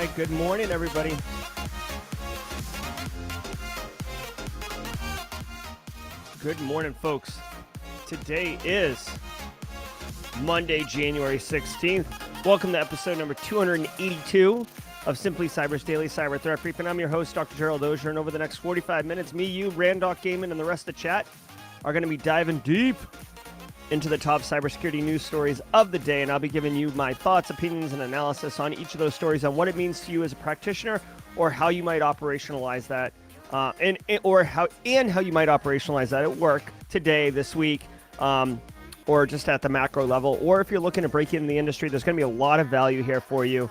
right, good morning, everybody. Good morning, folks. Today is Monday, January 16th. Welcome to episode number 282 of Simply Cyber's Daily Cyber Threat Briefing. I'm your host, Dr. Gerald Auger, and over the next 45 minutes, me, you, Randoc Gaming, and the rest of the chat are going to be diving deep into the top cybersecurity news stories of the day, and I'll be giving you my thoughts, opinions, and analysis on each of those stories on what it means to you as a practitioner, or how you might operationalize that, how you might operationalize that at work today, this week, or just at the macro level, or if you're looking to break into the industry. There's going to be a lot of value here for you,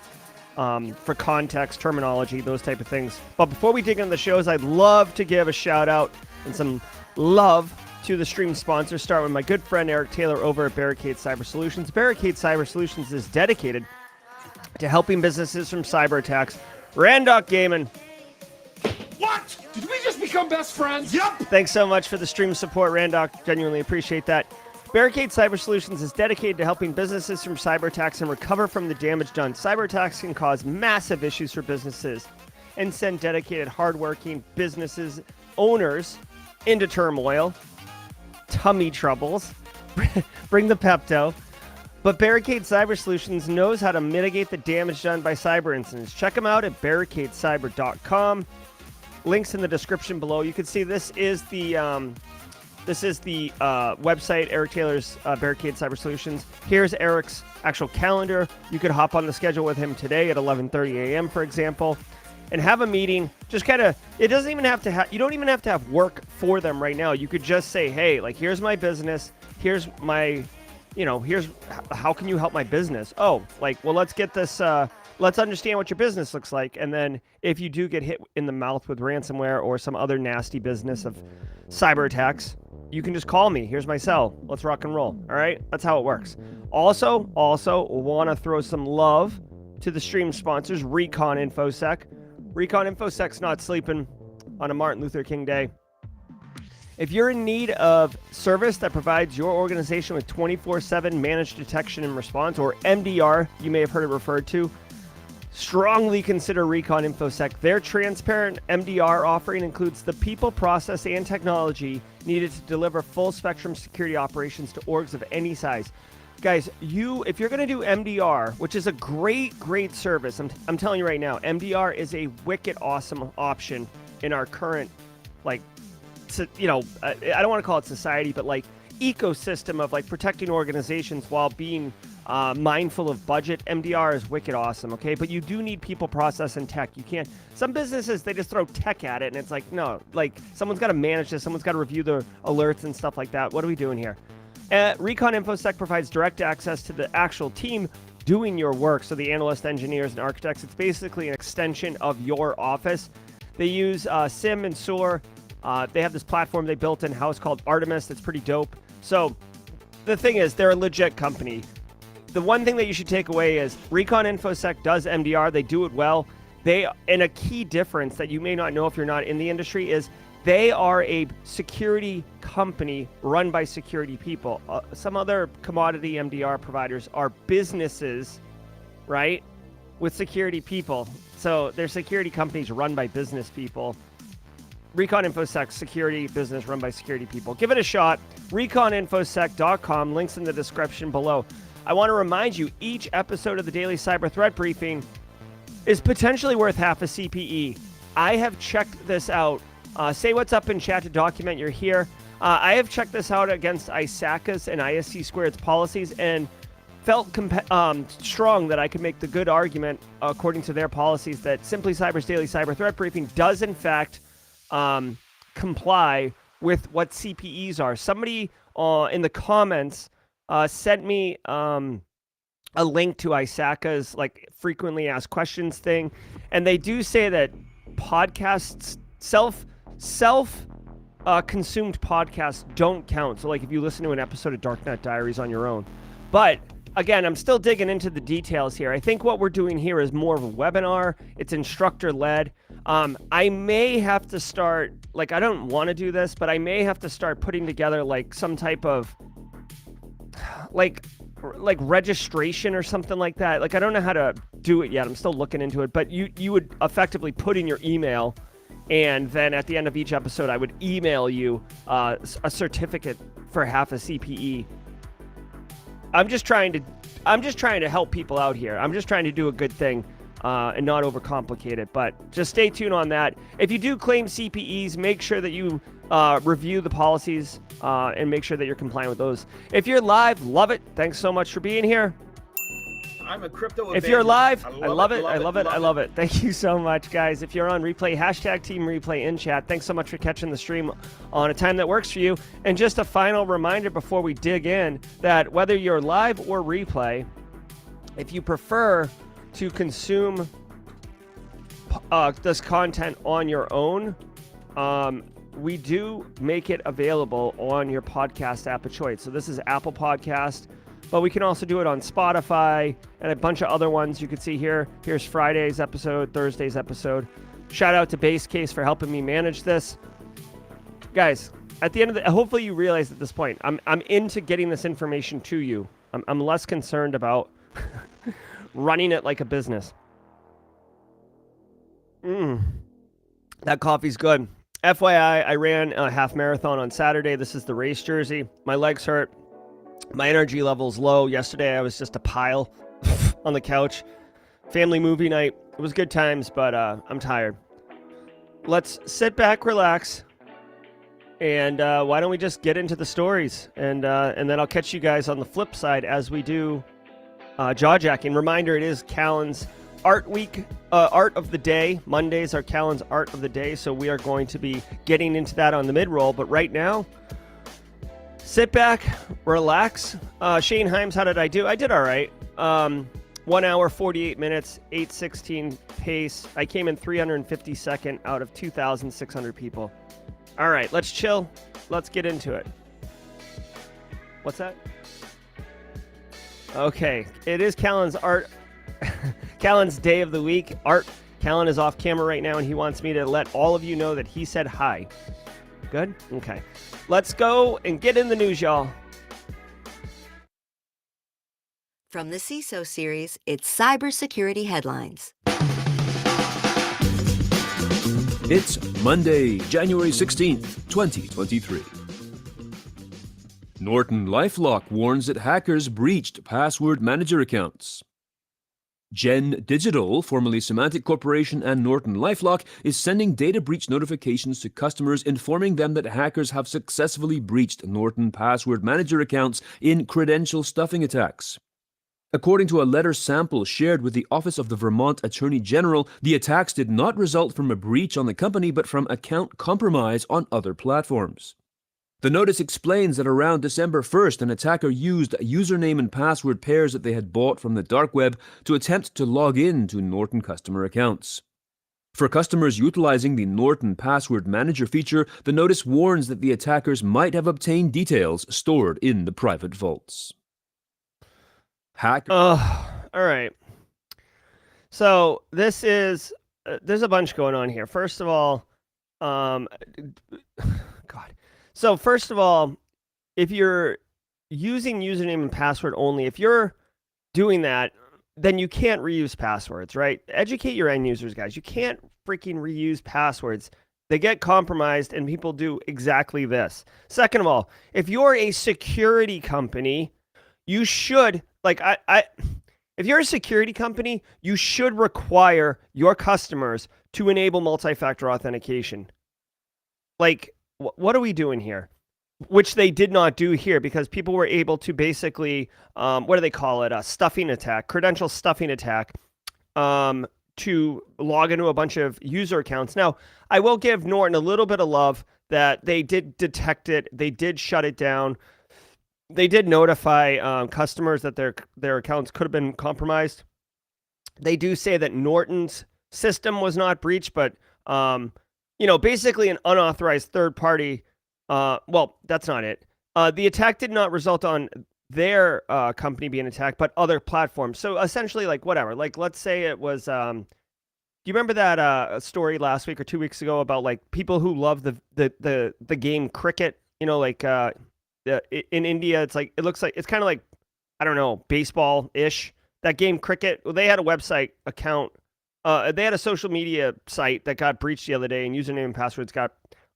for context, terminology, those type of things. But before we dig into the shows, I'd love to give a shout out and some love to the stream sponsor. Start with my good friend Eric Taylor over at Barricade Cyber Solutions. Barricade Cyber Solutions is dedicated to helping businesses from cyber attacks. Randoc Gaming. What? Did we just become best friends? Yep. Thanks so much for the stream support, Randoc. Genuinely appreciate that. Barricade Cyber Solutions is dedicated to helping businesses from cyber attacks and recover from the damage done. Cyber attacks can cause massive issues for businesses and send dedicated, hardworking businesses, owners, into turmoil, tummy troubles, bring the Pepto. But Barricade Cyber Solutions knows how to mitigate the damage done by cyber incidents. Check them out at barricadecyber.com. Links in the description below. You can see this is the website, Eric Taylor's Barricade Cyber Solutions. Here's Eric's actual calendar. You could hop on the schedule with him today at 11:30 a.m., for example, and have a meeting. Just kind of, it doesn't even have to have, you don't even have to have work for them right now. You could just say, hey, like, here's my business. Here's my, here's how can you help my business? Oh, like, well, let's get this, let's understand what your business looks like. And then if you do get hit in the mouth with ransomware or some other nasty business of cyber attacks, you can just call me. Here's my cell. Let's rock and roll. All right. That's how it works. Also want to throw some love to the stream sponsors, Recon InfoSec. Recon InfoSec's not sleeping on a Martin Luther King Day. If you're in need of service that provides your organization with 24/7 managed detection and response, or MDR, you may have heard it referred to, strongly consider Recon InfoSec. Their transparent MDR offering includes the people, process, and technology needed to deliver full spectrum security operations to orgs of any size. Guys, if you're going to do MDR, which is a great service, I'm telling you right now, MDR is a wicked awesome option in our current, like, I don't want to call it society, but like ecosystem of like protecting organizations while being mindful of budget. MDR is wicked awesome, okay? But you do need people, process, and tech. You can't, some businesses, they just throw tech at it, and it's like, no, like, someone's got to manage this, someone's got to review the alerts and stuff like that. What are we doing here? Recon InfoSec provides direct access to the actual team doing your work. So the analysts, engineers, and architects, it's basically an extension of your office. They use SIM and SOAR. They have this platform they built in-house called Artemis that's pretty dope. So the thing is, they're a legit company. The one thing that you should take away is Recon InfoSec does MDR. They do it well. And a key difference that you may not know if you're not in the industry is they are a security company run by security people. Some other commodity MDR providers are businesses, right, with security people. So they're security companies run by business people. Recon InfoSec, security business run by security people. Give it a shot. ReconInfoSec.com. Links in the description below. I want to remind you, each episode of the Daily Cyber Threat Briefing is potentially worth half a CPE. I have checked this out. Say what's up in chat to document you're here. I have checked this out against ISACA's and ISC Squared's policies and felt strong that I could make the good argument, according to their policies, that Simply Cyber's Daily Cyber Threat Briefing does, in fact, comply with what CPEs are. Somebody in the comments sent me a link to ISACA's like frequently asked questions thing, and they do say that podcasts, self-consumed podcasts don't count. So like if you listen to an episode of Darknet Diaries on your own. But again, I'm still digging into the details here. I think what we're doing here is more of a webinar. It's instructor-led. I may have to start, like, I don't want to do this, but I may have to start putting together like some type of, like, like registration or something like that. Like I don't know how to do it yet. I'm still looking into it. But you would effectively put in your email, and then at the end of each episode, I would email you a certificate for half a CPE. I'm just trying to help people out here. I'm just trying to do a good thing and not overcomplicate it. But just stay tuned on that. If you do claim CPEs, make sure that you review the policies and make sure that you're compliant with those. If you're live, love it. Thanks so much for being here. I'm a crypto. If you're live, I love it. I love it. Thank you so much, guys. If you're on replay, hashtag Team Replay in chat. Thanks so much for catching the stream on a time that works for you. And just a final reminder before we dig in that whether you're live or replay, if you prefer to consume this content on your own, we do make it available on your podcast app of choice. So this is Apple Podcast, but we can also do it on Spotify and a bunch of other ones you can see here. Here's Friday's episode, Thursday's episode. Shout out to Base Case for helping me manage this. Guys, at the end of the, hopefully you realize at this point, I'm into getting this information to you. I'm less concerned about running it like a business. That coffee's good. FYI, I ran a half marathon on Saturday. This is the race jersey. My legs hurt. My energy level's low. Yesterday, I was just a pile on the couch. Family movie night. It was good times, but I'm tired. Let's sit back, relax, and why don't we just get into the stories? And then I'll catch you guys on the flip side as we do jaw-jacking. Reminder, it is Callan's Art Week, Art of the Day. Mondays are Callan's Art of the Day, so we are going to be getting into that on the mid-roll. But right now, sit back, relax. Shane Himes, how did I do? I did all right. 1 hour, 48 minutes, 8:16 pace. I came in 352nd out of 2,600 people. All right, let's chill. Let's get into it. What's that? Okay, it is Callan's Art. Callan's Day of the Week. Art. Callan is off camera right now, and he wants me to let all of you know that he said hi. Good? Okay. Let's go and get in the news, y'all. From the CISO series, it's Cybersecurity Headlines. It's Monday, January 16th, 2023. Norton LifeLock warns that hackers breached password manager accounts. Gen Digital, formerly Symantec Corporation, and Norton LifeLock is sending data breach notifications to customers informing them that hackers have successfully breached Norton password manager accounts in credential stuffing attacks. According to a letter sample shared with the Office of the Vermont Attorney General, the attacks did not result from a breach on the company but from account compromise on other platforms. The notice explains that around December 1st, an attacker used username and password pairs that they had bought from the dark web to attempt to log in to Norton customer accounts. For customers utilizing the Norton Password Manager feature, the notice warns that the attackers might have obtained details stored in the private vaults. All right. So this is, there's a bunch going on here. First of all, God. So first of all, if you're using username and password only, if you're doing that, then you can't reuse passwords, right? Educate your end users, guys. You can't freaking reuse passwords. They get compromised and people do exactly this. Second of all, if you're a security company, you should, if you're a security company, you should require your customers to enable multi-factor authentication. Like, what are we doing here? Which they did not do here because people were able to basically, what do they call it? A stuffing attack, credential stuffing attack, to log into a bunch of user accounts. Now, I will give Norton a little bit of love that they did detect it. They did shut it down. They did notify customers that their accounts could have been compromised. They do say that Norton's system was not breached, but basically an unauthorized third party. Well, that's not it. The attack did not result on their company being attacked, but other platforms. So essentially, whatever. Let's say it was. Do you remember that story last week or 2 weeks ago about people who love the game cricket? In India, it's it looks like it's kind of like I don't know, baseball-ish. That game Cricket, well, they had a website account. They had a social media site that got breached the other day, and username and passwords got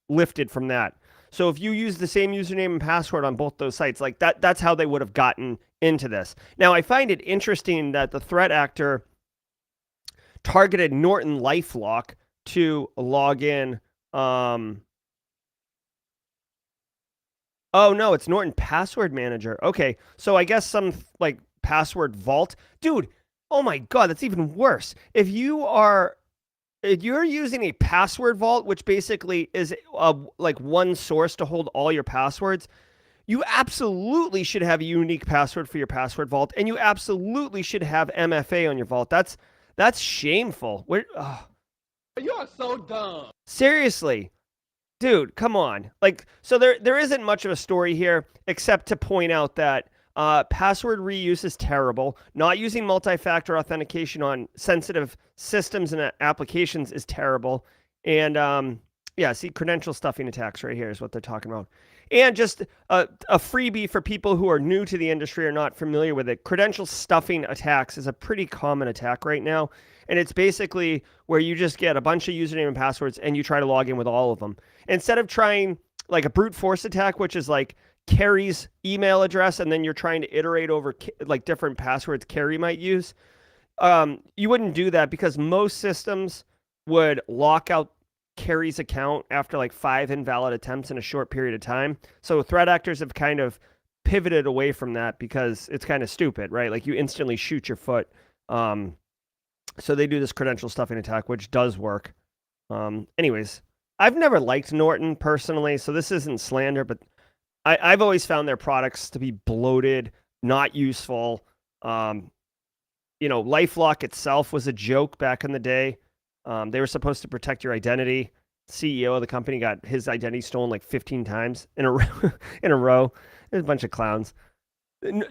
lifted from that. So if you use the same username and password on both those sites, like that's how they would have gotten into this. Now, I find it interesting that the threat actor targeted Norton LifeLock to log in. Oh no, it's Norton Password Manager. Okay, so I guess some like password vault. Dude, oh my God, that's even worse. If you're using a password vault, which basically is like one source to hold all your passwords, you absolutely should have a unique password for your password vault, and you absolutely should have MFA on your vault. That's shameful. You are so dumb. Seriously. Dude, come on. Like, so there isn't much of a story here except to point out that password reuse is terrible. Not using multi-factor authentication on sensitive systems and applications is terrible. And yeah, see, credential stuffing attacks right here is what they're talking about. And just a freebie for people who are new to the industry or not familiar with it. Credential stuffing attacks is a pretty common attack right now. And it's basically where you just get a bunch of username and passwords and you try to log in with all of them. Instead of trying like a brute force attack, which is like Carrie's email address, and then you're trying to iterate over like different passwords Carrie might use, you wouldn't do that because most systems would lock out Carrie's account after like 5 invalid attempts in a short period of time. So threat actors have kind of pivoted away from that because it's kind of stupid, right? Like you instantly shoot your foot. So they do this credential stuffing attack, which does work. Anyways, I've never liked Norton personally, so this isn't slander, but I've always found their products to be bloated, not useful. LifeLock itself was a joke back in the day. They were supposed to protect your identity. CEO of the company got his identity stolen like 15 times in a row. There's a bunch of clowns.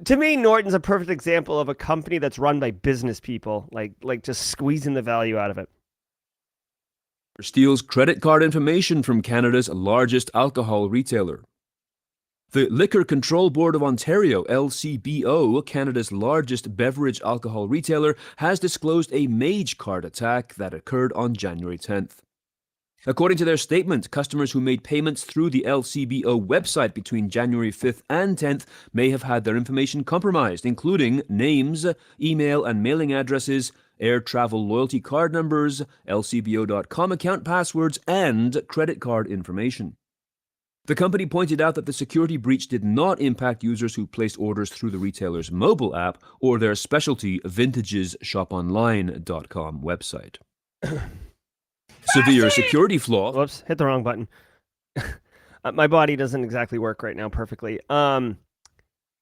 To me, Norton's a perfect example of a company that's run by business people, like just squeezing the value out of it. Steals credit card information from Canada's largest alcohol retailer. The Liquor Control Board of Ontario, LCBO, Canada's largest beverage alcohol retailer, has disclosed a Mage card attack that occurred on January 10th. According to their statement, customers who made payments through the LCBO website between January 5th and 10th may have had their information compromised, including names, email and mailing addresses, air travel loyalty card numbers, LCBO.com account passwords, and credit card information. The company pointed out that the security breach did not impact users who placed orders through the retailer's mobile app or their specialty vintageshoponline.com website. Severe security flaw. Whoops, hit the wrong button. My body doesn't exactly work right now perfectly.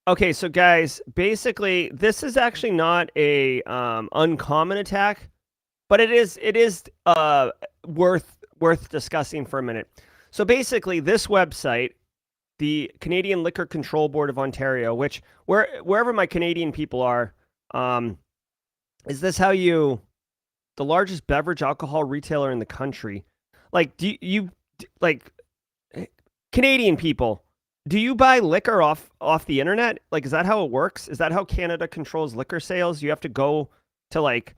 Okay, so guys, basically, this is actually not a uncommon attack, but it is worth discussing for a minute. So basically, this website, the Canadian Liquor Control Board of Ontario, which wherever my Canadian people are, is this how you, the largest beverage alcohol retailer in the country? Like, do you like Canadian people? Do you buy liquor off the internet? Like, is that how it works? Is that how Canada controls liquor sales? You have to go to like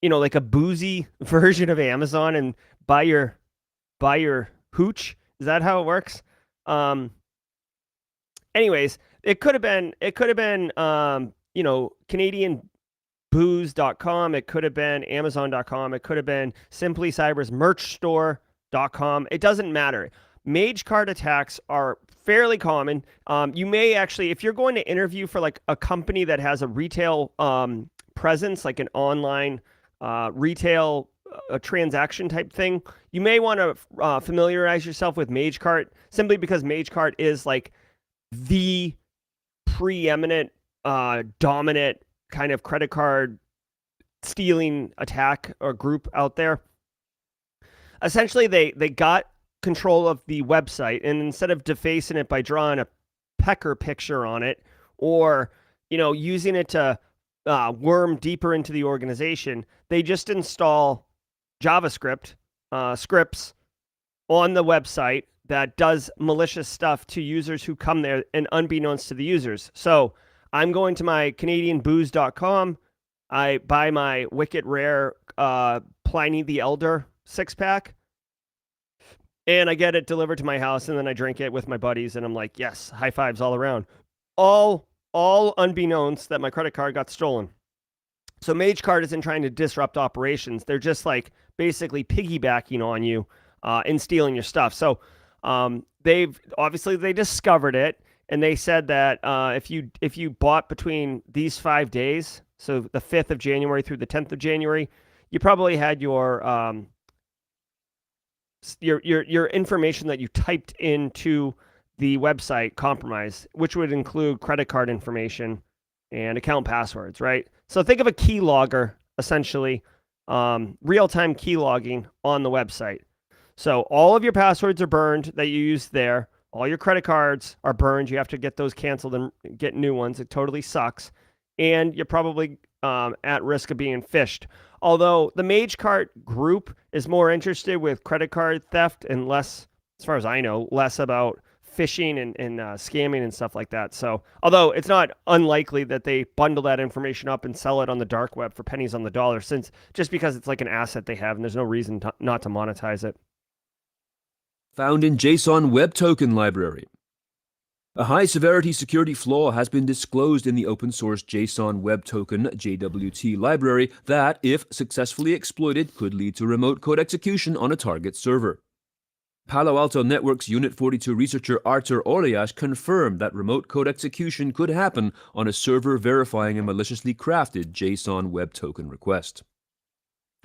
a boozy version of Amazon and buy your hooch? Is that how it works? Anyways, it could have been CanadianBooze.com. It could have been Amazon.com. It could have been Simply Cyber's merchstore.com. It doesn't matter. Mage card attacks are fairly common. You may actually, if you're going to interview for like a company that has a retail presence, like an online retail a transaction type thing, you may want to familiarize yourself with MageCart, simply because MageCart is like the preeminent, dominant kind of credit card stealing attack or group out there. Essentially, they got control of the website, and instead of defacing it by drawing a pecker picture on it or using it to worm deeper into the organization, they just install JavaScript scripts on the website that does malicious stuff to users who come there and unbeknownst to the users. So I'm going to my CanadianBooze.com. I buy my Wicked Rare Pliny the Elder 6-pack, and I get it delivered to my house, and then I drink it with my buddies, and I'm like, yes, high fives all around. All unbeknownst that my credit card got stolen. So MageCard isn't trying to disrupt operations. They're just like basically piggybacking on you and stealing your stuff. So they discovered it, and they said that if you bought between these 5 days, so the 5th of January through the 10th of January, you probably had your information that you typed into the website compromised, which would include credit card information and account passwords, right? So think of a keylogger, essentially, real-time key logging on the website. So all of your passwords are burned that you used there. All your credit cards are burned. You have to get those canceled and get new ones. It totally sucks. And you're probably at risk of being phished. Although the MageCart group is more interested with credit card theft and less, as far as I know, less about phishing and scamming and stuff like that. So, although it's not unlikely that they bundle that information up and sell it on the dark web for pennies on the dollar, since just because it's like an asset they have and there's no reason not to monetize it. Found in JSON Web Token Library. A high-severity security flaw has been disclosed in the open-source JSON Web Token JWT library that, if successfully exploited, could lead to remote code execution on a target server. Palo Alto Network's Unit 42 researcher Artur Orliash confirmed that remote code execution could happen on a server verifying a maliciously crafted JSON Web Token request.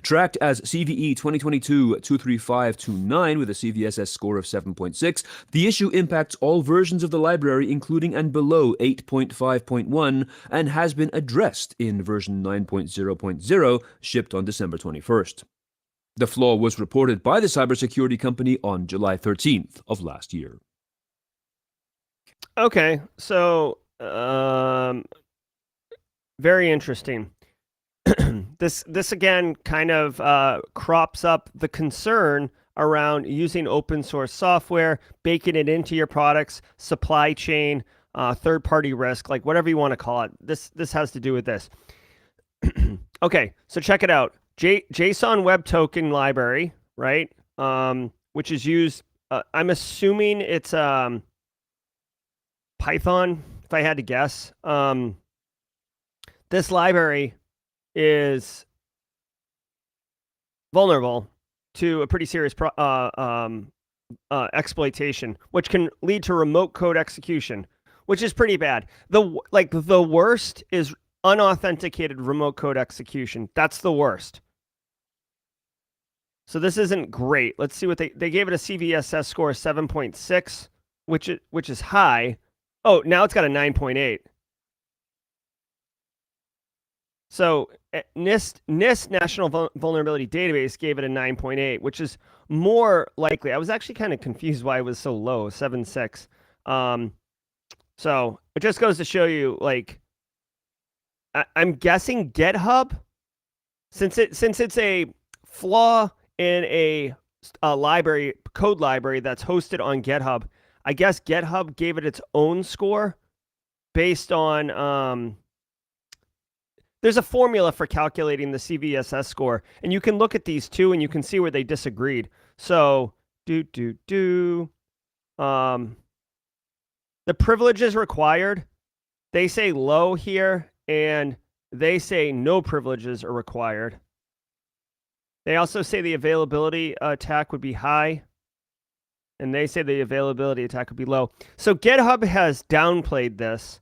Tracked as CVE 2022-23529 with a CVSS score of 7.6, the issue impacts all versions of the library including and below 8.5.1 and has been addressed in version 9.0.0 shipped on December 21st. The flaw was reported by the cybersecurity company on July 13th of last year. Okay, so very interesting. This again kind of crops up the concern around using open source software, baking it into your products, supply chain, third-party risk, like whatever you want to call it. This has to do with this. Okay, so check it out. JSON Web Token Library, right? Which is used, I'm assuming it's Python, if I had to guess. This library is vulnerable to a pretty serious exploitation, which can lead to remote code execution, which is pretty bad. The worst is unauthenticated remote code execution. That's the worst. So this isn't great. Let's see what they gave it a CVSS score of 7.6, which is high. Oh, now it's got a 9.8. So NIST National Vulnerability Database gave it a 9.8, which is more likely. I was actually kind of confused why it was so low, 7.6. So it just goes to show you, like, I'm guessing GitHub, since it's a flaw in a code library that's hosted on GitHub. I guess GitHub gave it its own score based on there's a formula for calculating the CVSS score, and you can look at these two and you can see where they disagreed. So the privileges required, they say low here, and they say no privileges are required. They also say the availability attack would be high, and they say the availability attack would be low. So GitHub has downplayed this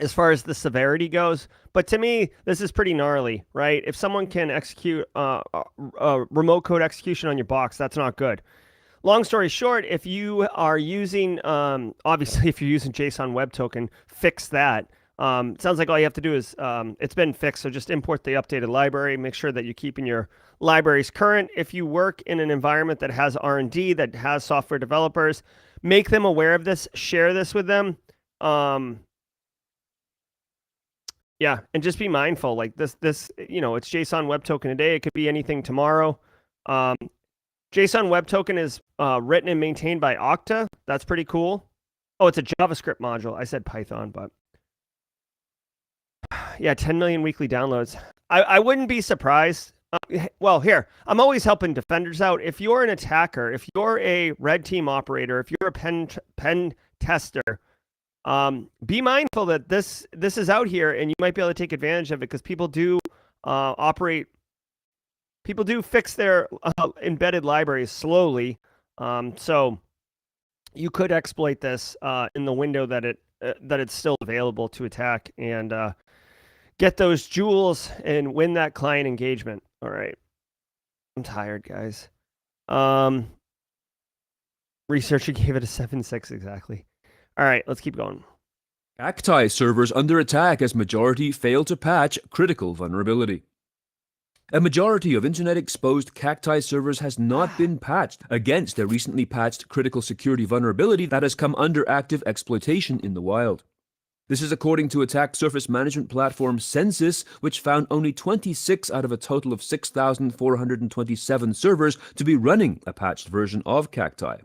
as far as the severity goes. But to me, this is pretty gnarly, right? If someone can execute remote code execution on your box, that's not good. Long story short, if you are using, obviously, if you're using JSON Web Token, fix that. It sounds like all you have to do is, it's been fixed, so just import the updated library. Make sure that you're keeping your libraries current. If you work in an environment that has R&D, that has software developers, make them aware of this, share this with them. Yeah, and just be mindful. Like this, it's JSON Web Token today. It could be anything tomorrow. JSON Web Token is written and maintained by Okta. That's pretty cool. Oh, it's a JavaScript module. I said Python, but yeah, 10 million weekly downloads. I wouldn't be surprised. Well, here, I'm always helping defenders out. If you're an attacker, if you're a red team operator, if you're a pen tester, be mindful that this is out here and you might be able to take advantage of it because people do fix their embedded libraries slowly. So you could exploit this in the window that it's still available to attack and get those jewels and win that client engagement. All right. I'm tired, guys. Researcher gave it a 7.6 exactly. All right, let's keep going. Cacti servers under attack as majority fail to patch critical vulnerability. A majority of internet-exposed Cacti servers has not been patched against a recently patched critical security vulnerability that has come under active exploitation in the wild. This is according to attack surface management platform Census, which found only 26 out of a total of 6,427 servers to be running a patched version of Cacti.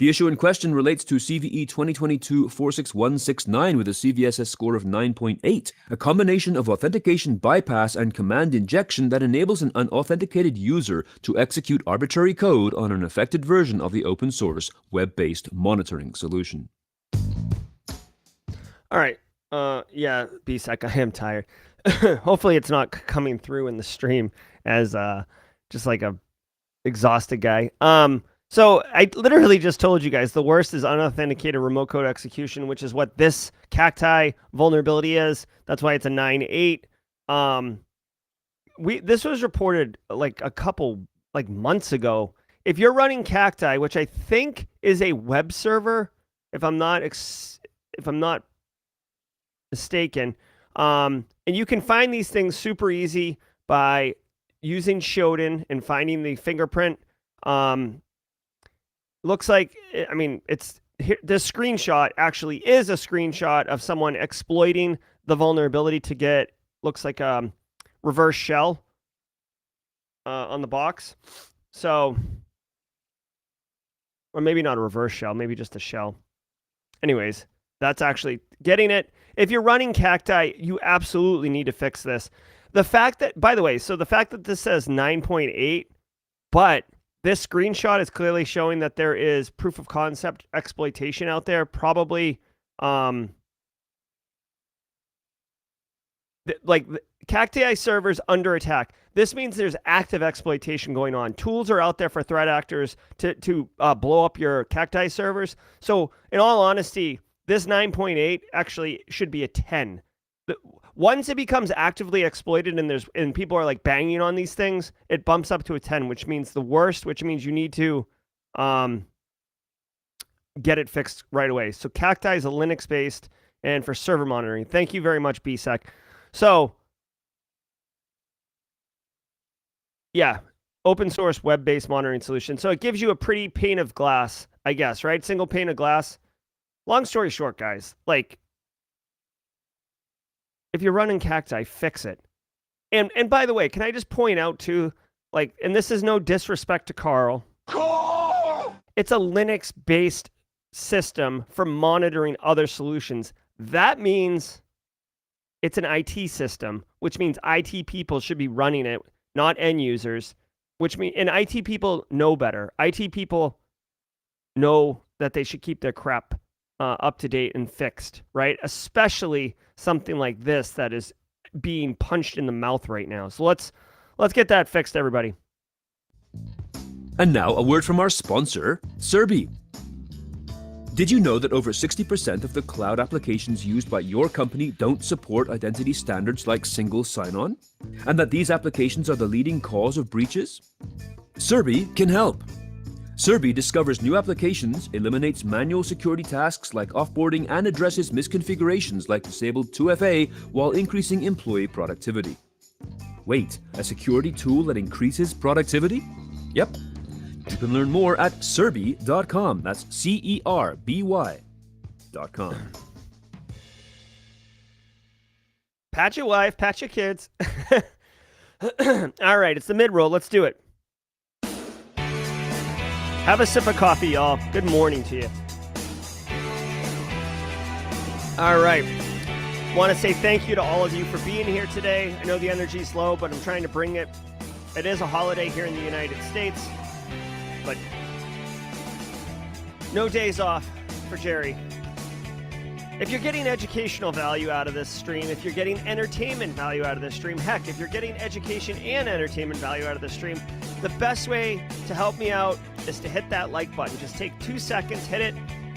The issue in question relates to CVE 2022-46169 with a CVSS score of 9.8, a combination of authentication bypass and command injection that enables an unauthenticated user to execute arbitrary code on an affected version of the open source web-based monitoring solution. All right. Yeah, BSEC, I am tired. Hopefully it's not coming through in the stream as just like a exhausted guy. So I literally just told you guys the worst is unauthenticated remote code execution, which is what this Cacti vulnerability is. That's why it's a 9.8. This was reported like a couple months ago. If you're running Cacti, which I think is a web server, if I'm not mistaken, and you can find these things super easy by using Shodan and finding the fingerprint. Looks like, I mean, it's here, this screenshot actually is a screenshot of someone exploiting the vulnerability to get, looks like a reverse shell on the box. So, or maybe not a reverse shell, maybe just a shell. Anyways, that's actually getting it. If you're running Cacti, you absolutely need to fix this. The fact that, by the way, so the fact that this says 9.8, but this screenshot is clearly showing that there is proof of concept exploitation out there, probably Cacti servers under attack. This means there's active exploitation going on. Tools are out there for threat actors to blow up your Cacti servers. So in all honesty, this 9.8 actually should be a 10. Once it becomes actively exploited and people are like banging on these things, it bumps up to a 10, which means the worst, which means you need to get it fixed right away. So Cacti is a Linux-based and for server monitoring. Thank you very much, BSEC. So yeah, open source web-based monitoring solution. So it gives you a pretty pane of glass, I guess, right? Single pane of glass. Long story short, guys, like, if you're running Cacti, fix it. And by the way, can I just point out too, like, and this is no disrespect to Carl. It's a Linux-based system for monitoring other solutions. That means it's an IT system, which means IT people should be running it, not end users, which means, and IT people know better. IT people know that they should keep their crap up to date and fixed, right? Especially something like this that is being punched in the mouth right now. So let's get that fixed, everybody. And now a word from our sponsor, Serbi. Did you know that over 60% of the cloud applications used by your company don't support identity standards like single sign-on? And that these applications are the leading cause of breaches? Serbi can help. Serbi discovers new applications, eliminates manual security tasks like offboarding, and addresses misconfigurations like disabled 2FA while increasing employee productivity. Wait, a security tool that increases productivity? Yep. You can learn more at serbi.com. That's CERBY.com. Patch your wife, patch your kids. All right, it's the mid-roll. Let's do it. Have a sip of coffee, y'all. Good morning to you. All right. Want to say thank you to all of you for being here today. I know the energy's low, but I'm trying to bring it. It is a holiday here in the United States, but no days off for Jerry. If you're getting educational value out of this stream, if you're getting entertainment value out of this stream, heck, if you're getting education and entertainment value out of this stream, the best way to help me out is to hit that like button. Just take 2 seconds, hit it.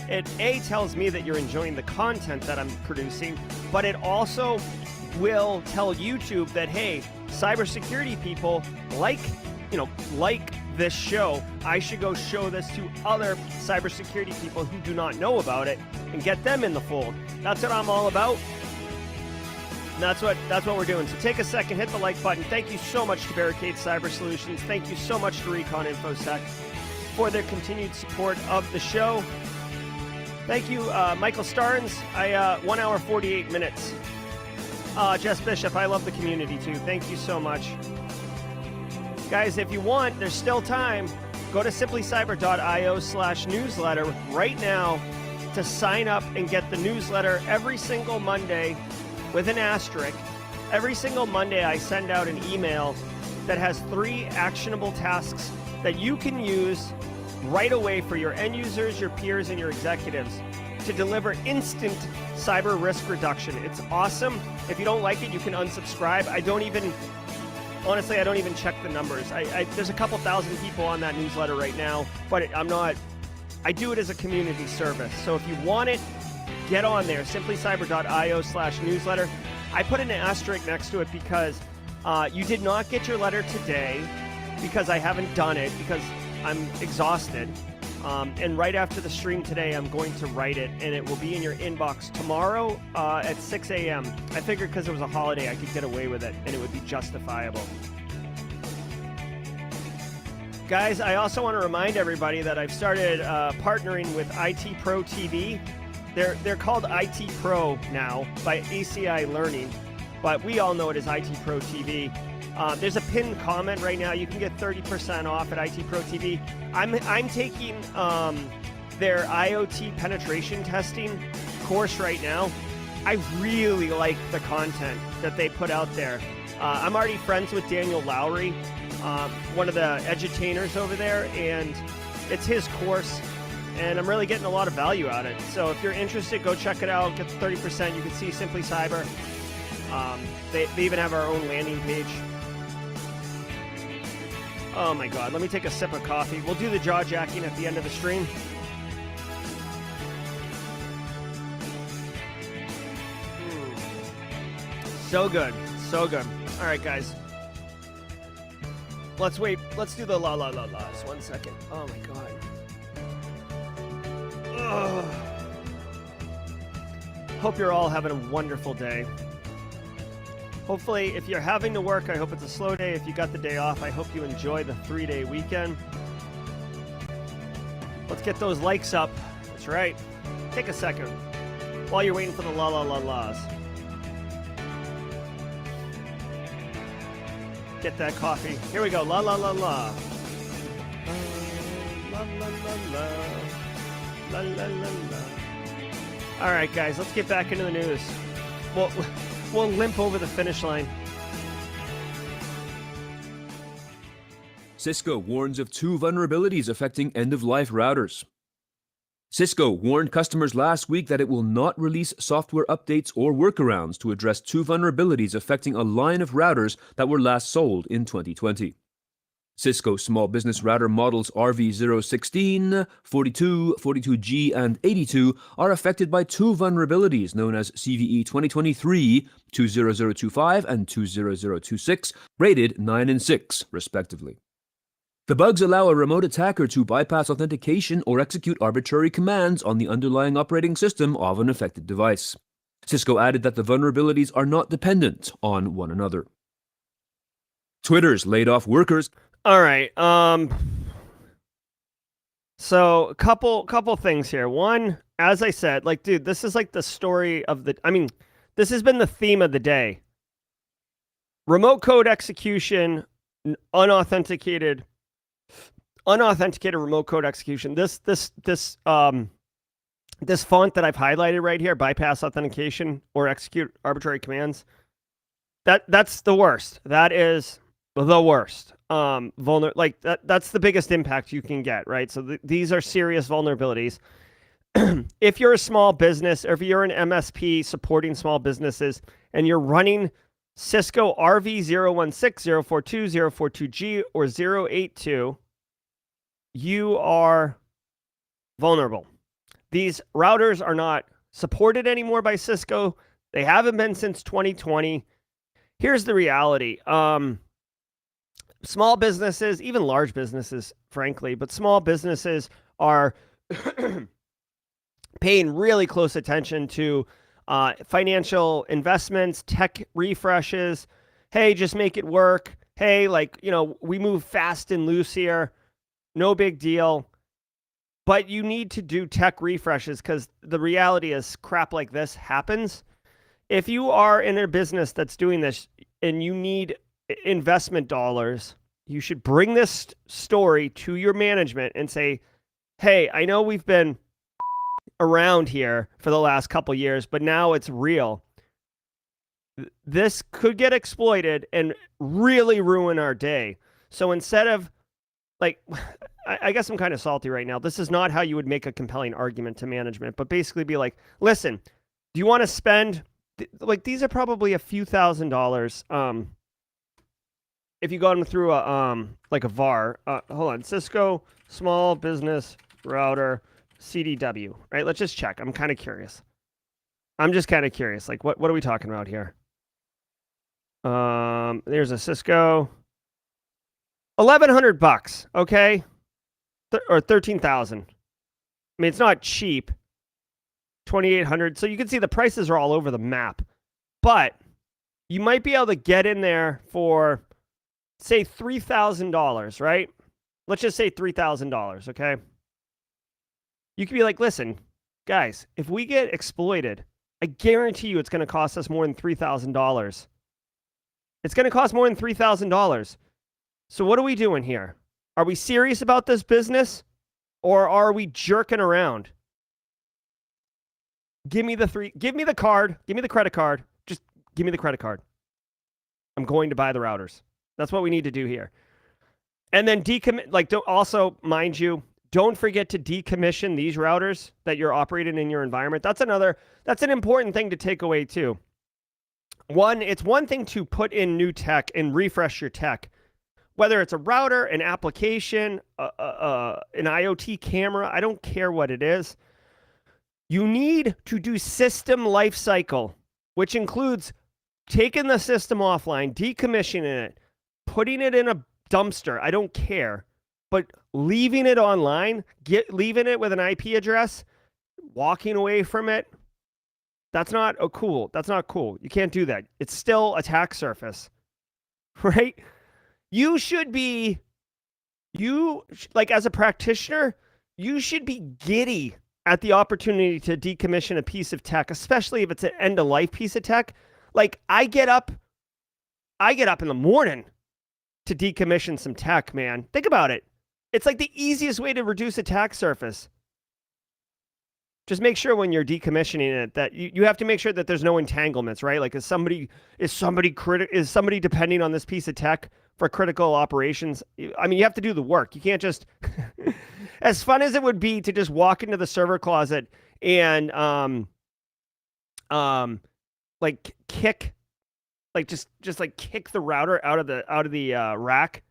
It A, tells me that you're enjoying the content that I'm producing, but it also will tell YouTube that, hey, cybersecurity people like this show. I should go show this to other cybersecurity people who do not know about it and get them in the fold. That's what I'm all about. And that's what we're doing. So take a second, hit the like button. Thank you so much to Barricade Cyber Solutions. Thank you so much to Recon InfoSec for their continued support of the show. Thank you, Michael Starnes. 1 hour, 48 minutes. Jess Bishop, I love the community too. Thank you so much. Guys, if you want, there's still time. Go to simplycyber.io/newsletter right now to sign up and get the newsletter every single Monday with an asterisk. Every single Monday, I send out an email that has 3 actionable tasks that you can use right away for your end users, your peers, and your executives to deliver instant cyber risk reduction. It's awesome. If you don't like it, you can unsubscribe. Honestly, I don't even check the numbers. There's a couple thousand people on that newsletter right now, but I do it as a community service. So if you want it, get on there, simplycyber.io/newsletter. I put an asterisk next to it because you did not get your letter today because I haven't done it because I'm exhausted. And right after the stream today, I'm going to write it, and it will be in your inbox tomorrow at 6 a.m. I figured because it was a holiday, I could get away with it, and it would be justifiable. Guys, I also want to remind everybody that I've started partnering with IT Pro TV. They're called IT Pro now by ACI Learning, but we all know it as IT Pro TV. There's a pinned comment right now. You can get 30% off at IT Pro TV. I'm taking their IoT penetration testing course right now. I really like the content that they put out there. I'm already friends with Daniel Lowry, one of the edutainers over there, and it's his course, and I'm really getting a lot of value out of it. So if you're interested, go check it out. Get the 30%. You can see Simply Cyber. They even have our own landing page. Oh my God, let me take a sip of coffee. We'll do the jaw jacking at the end of the stream. So good, so good. All right, guys. Let's wait. Let's do the la la la la's. 1 second. Oh my God. Ugh. Hope you're all having a wonderful day. Hopefully, if you're having to work, I hope it's a slow day. If you got the day off, I hope you enjoy the 3-day weekend. Let's get those likes up. That's right. Take a second while you're waiting for the la la la la's. Get that coffee. Here we go. La la la la. La la la la. La la la la. All right, guys, let's get back into the news. We'll limp over the finish line. Cisco warns of 2 vulnerabilities affecting end-of-life routers. Cisco warned customers last week that it will not release software updates or workarounds to address 2 vulnerabilities affecting a line of routers that were last sold in 2020. Cisco small business router models RV016, 42, 42G, and 82 are affected by 2 vulnerabilities known as CVE 2023 20025 and 20026, rated 9 and 6, respectively. The bugs allow a remote attacker to bypass authentication or execute arbitrary commands on the underlying operating system of an affected device. Cisco added that the vulnerabilities are not dependent on one another. Twitter's laid off workers. All right. So a couple things here. One, as I said, like, dude, this is like the story of this has been the theme of the day. Remote code execution, unauthenticated remote code execution. This this font that I've highlighted right here, bypass authentication or execute arbitrary commands, that's the worst. That is the worst. That's the biggest impact you can get, right? So these are serious vulnerabilities. If you're a small business, or if you're an MSP supporting small businesses and you're running Cisco RV016, 042, 042G, or 082, you are vulnerable. These routers are not supported anymore by Cisco. They haven't been since 2020. Here's the reality. Small businesses, even large businesses, frankly, but small businesses are paying really close attention to financial investments, tech refreshes. Hey, just make it work. Hey, we move fast and loose here. No big deal. But you need to do tech refreshes because the reality is crap like this happens. If you are in a business that's doing this and you need investment dollars, you should bring this story to your management and say, hey, I know we've been around here for the last couple years, but now it's real. This could get exploited and really ruin our day. So instead of I guess I'm kind of salty right now. This is not how you would make a compelling argument to management, but basically be like, listen, do you want to spend, these are probably a few $1,000s. If you go them through a VAR, hold on, Cisco small business router CDW, right? Let's just check. I'm kind of curious. I'm just kind of curious. What are we talking about here? There's a Cisco. $1,100, okay? Or 13,000. I mean, it's not cheap. 2,800. So you can see the prices are all over the map. But you might be able to get in there for, say, $3,000, right? Let's just say $3,000, okay? You could be like, listen, guys, if we get exploited, I guarantee you it's going to cost us more than $3,000. It's going to cost more than $3,000. So what are we doing here? Are we serious about this business, or are we jerking around? Give me the card. Give me the credit card. Just give me the credit card. I'm going to buy the routers. That's what we need to do here. And then also, mind you, don't forget to decommission these routers that you're operating in your environment. That's an important thing to take away too. It's one thing to put in new tech and refresh your tech. Whether it's a router, an application, an IoT camera, I don't care what it is. You need to do system lifecycle, which includes taking the system offline, decommissioning it, putting it in a dumpster. I don't care. But leaving it online, leaving it with an IP address, walking away from it, that's not cool. That's not cool. You can't do that. It's still attack surface, right? You should be, as a practitioner, you should be giddy at the opportunity to decommission a piece of tech, especially if it's an end-of-life piece of tech. I get up in the morning to decommission some tech, man. Think about it. It's the easiest way to reduce attack surface. Just make sure when you're decommissioning it that you have to make sure that there's no entanglements, right? Is somebody depending on this piece of tech for critical operations? I mean, you have to do the work. You can't just, as fun as it would be to just walk into the server closet and kick the router out of the rack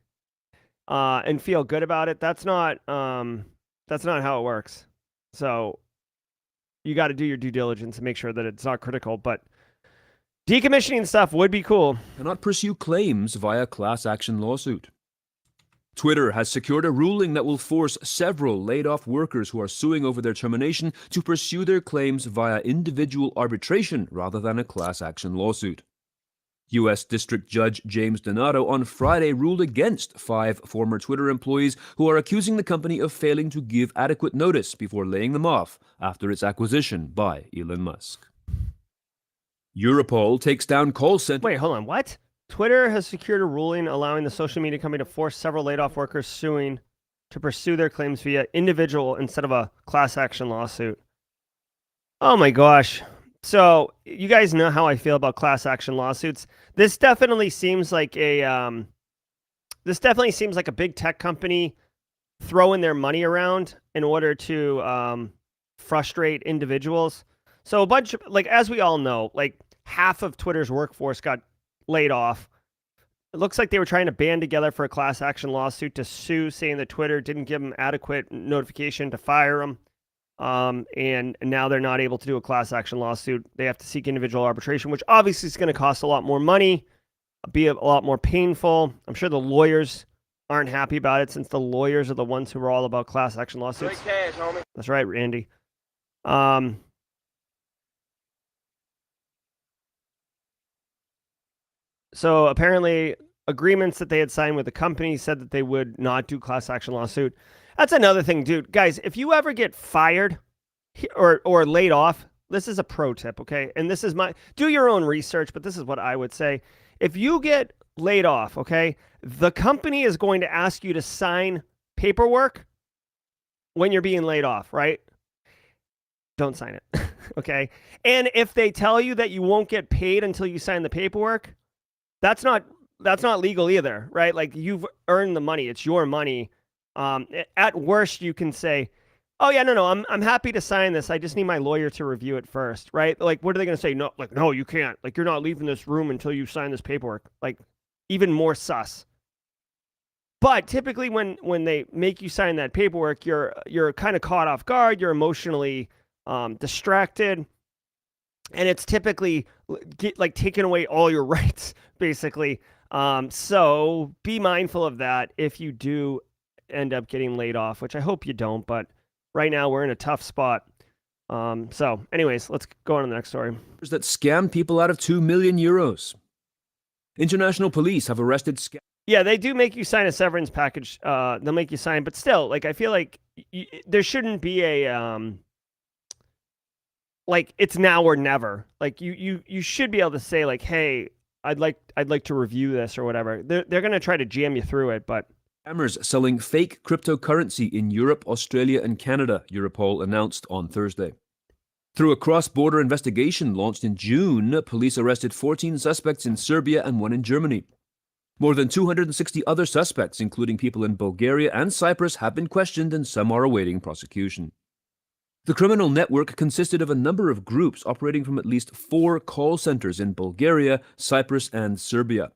and feel good about it. That's not how it works. So you got to do your due diligence and make sure that it's not critical, but decommissioning stuff would be cool. Cannot pursue claims via class action lawsuit. Twitter has secured a ruling that will force several laid-off workers who are suing over their termination to pursue their claims via individual arbitration rather than a class action lawsuit. U.S. District Judge James Donato on Friday ruled against 5 former Twitter employees who are accusing the company of failing to give adequate notice before laying them off after its acquisition by Elon Musk. Europol takes down call center. Wait, hold on. What? Twitter has secured a ruling allowing the social media company to force several laid-off workers suing to pursue their claims via individual instead of a class action lawsuit. Oh my gosh. So you guys know how I feel about class action lawsuits. This definitely seems like a big tech company throwing their money around in order to frustrate individuals. So a bunch of, like, as we all know, like half of Twitter's workforce got laid off. It looks like they were trying to band together for a class action lawsuit to sue, saying that Twitter didn't give them adequate notification to fire them. And now they're not able to do a class action lawsuit. They have to seek individual arbitration, which obviously is going to cost a lot more money, be a lot more painful. I'm sure the lawyers aren't happy about it, since the lawyers are the ones who are all about class action lawsuits. Cash, homie. That's right, Randy. So apparently agreements that they had signed with the company said that they would not do class action lawsuit. That's another thing, dude. Guys, if you ever get fired or laid off, this is a pro tip, okay? And this is do your own research, but this is what I would say. If you get laid off, okay, the company is going to ask you to sign paperwork when you're being laid off, right? Don't sign it, okay? And if they tell you that you won't get paid until you sign the paperwork, that's not legal either, right? Like, you've earned the money. It's your money. At worst, you can say, oh yeah, no, I'm happy to sign this. I just need my lawyer to review it first, right? Like, what are they going to say? No, like, no, you can't. Like, you're not leaving this room until you sign this paperwork. Like, even more sus. But typically when they make you sign that paperwork, you're kind of caught off guard. You're emotionally distracted. And it's typically taking away all your rights, basically. So be mindful of that if you do end up getting laid off, which I hope you don't, but right now we're in a tough spot. So anyways, let's go on to the next story. That scam people out of 2 million euros. International police have arrested Yeah, they do make you sign a severance package. They'll make you sign, but still, like, I feel like there shouldn't be a like, it's now or never. Like, you should be able to say, like, hey, I'd like to review this or whatever. They're gonna try to jam you through it, but scammers selling fake cryptocurrency in Europe, Australia, and Canada, Europol announced on Thursday. Through a cross-border investigation launched in June, police arrested 14 suspects in Serbia and 1 in Germany. More than 260 other suspects, including people in Bulgaria and Cyprus, have been questioned, and some are awaiting prosecution. The criminal network consisted of a number of groups operating from at least 4 call centers in Bulgaria, Cyprus, and Serbia.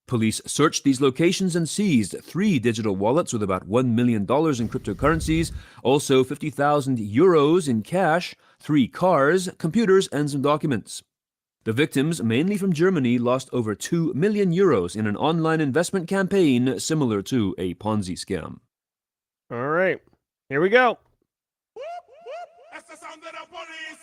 Police searched these locations and seized 3 digital wallets with about $1 million in cryptocurrencies, also 50,000 euros in cash, 3 cars, computers, and some documents. The victims, mainly from Germany, lost over 2 million euros in an online investment campaign similar to a Ponzi scam. all right, here we go. That's the sound of the police.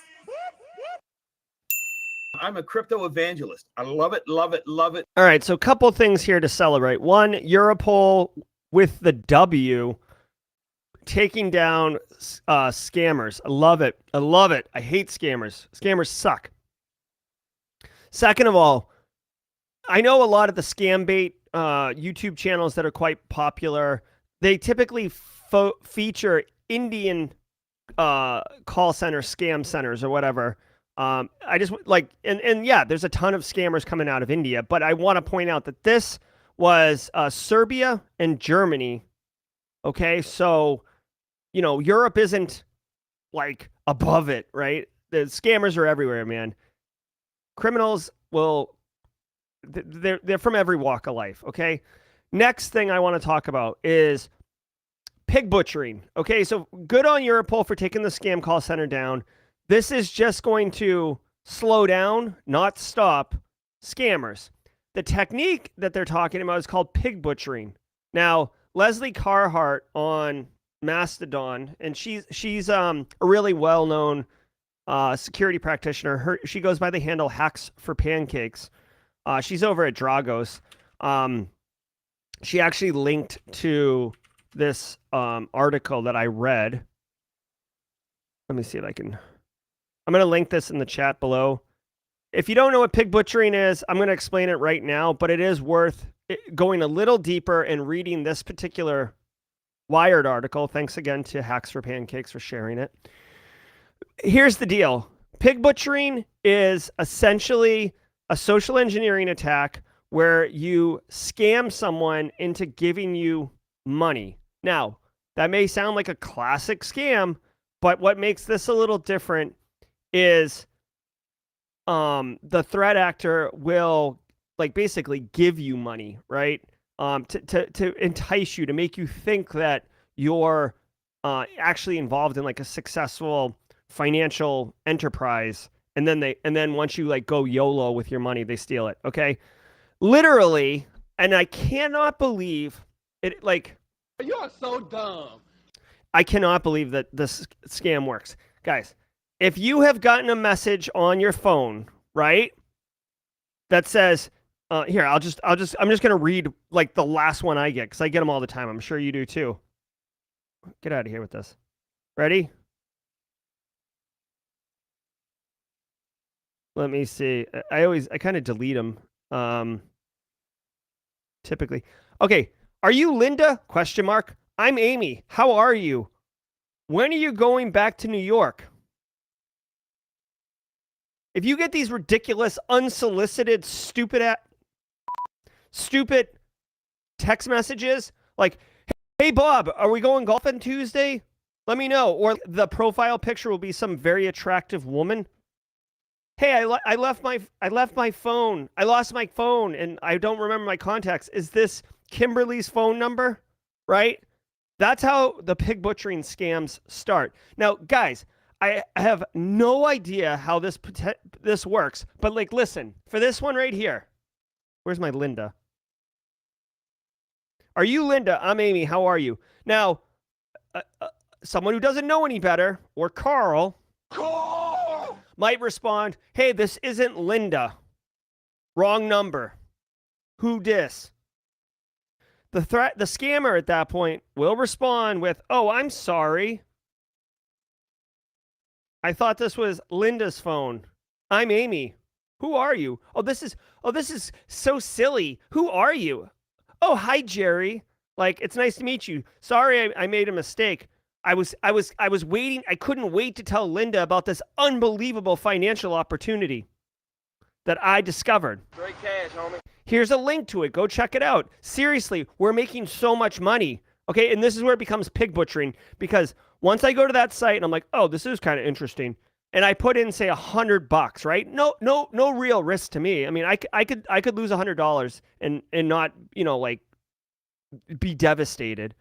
I'm a crypto evangelist. I love it, love it, love it. All right, so a couple things here to celebrate. One, Europol with the W taking down scammers. I love it. I love it. I hate scammers. Scammers suck. Second of all, I know a lot of the scam bait YouTube channels that are quite popular. They typically feature Indian call center scam centers or whatever. I just like, and yeah, there's a ton of scammers coming out of India, but I want to point out that this was Serbia and Germany. Okay, so, you know, Europe isn't like above it, right? The scammers are everywhere, man. Criminals they're from every walk of life. Okay, next thing I want to talk about is pig butchering. Okay, so good on Europol for taking the scam call center down. This is just going to slow down, not stop, scammers. The technique that they're talking about is called pig butchering. Now, Leslie Carhart on Mastodon, and she's a really well-known security practitioner. She goes by the handle Hacks for Pancakes. She's over at Dragos. She actually linked to this article that I read. Let me see if I can. I'm going to link this in the chat below. If you don't know what pig butchering is, I'm going to explain it right now, but it is worth going a little deeper and reading this particular Wired article. Thanks again to Hacks for Pancakes for sharing it. here's the deal. Pig butchering is essentially a social engineering attack where you scam someone into giving you money. Now, that may sound like a classic scam, but what makes this a little different is the threat actor will like basically give you money, right? To entice you, to make you think that you're actually involved in like a successful financial enterprise, and then once you like go YOLO with your money, they steal it. Okay, literally, and I cannot believe it. Like, You are so dumb. I cannot believe that this scam works, guys. If you have gotten a message on your phone, right, that says, here, I'm just gonna read like the last one I get because I get them all the time. I'm sure you do too. Get out of here with this. Ready? Let me see. I kind of delete them. Typically. Okay. Are you Linda? Question mark. I'm Amy. How are you? When are you going back to New York? If you get these ridiculous, unsolicited, stupid text messages like, hey, Bob, are we going golfing Tuesday? Let me know. Or the profile picture will be some very attractive woman. Hey, I left my phone. I lost my phone and I don't remember my contacts. Is this Kimberly's phone number? Right? That's how the pig butchering scams start. Now, guys, I have no idea how this works, but like, listen, for this one right here, where's my Linda? Are you Linda? I'm Amy. How are you? Now, someone who doesn't know any better, or Carl, might respond, hey, this isn't Linda. Wrong number. Who dis? The scammer at that point will respond with, oh, I'm sorry. I thought this was Linda's phone. I'm Amy. Who are you? Oh, this is so silly. Who are you? Oh, hi, Jerry. Like, it's nice to meet you. Sorry, I made a mistake. I was waiting. I couldn't wait to tell Linda about this unbelievable financial opportunity that I discovered. Straight cash, homie. Here's a link to it. Go check it out. Seriously, we're making so much money. Okay, and this is where it becomes pig butchering, because once I go to that site and I'm like, oh, this is kind of interesting, and I put in, say, $100, right? No real risk to me. I mean, I could lose $100 and not, like, be devastated.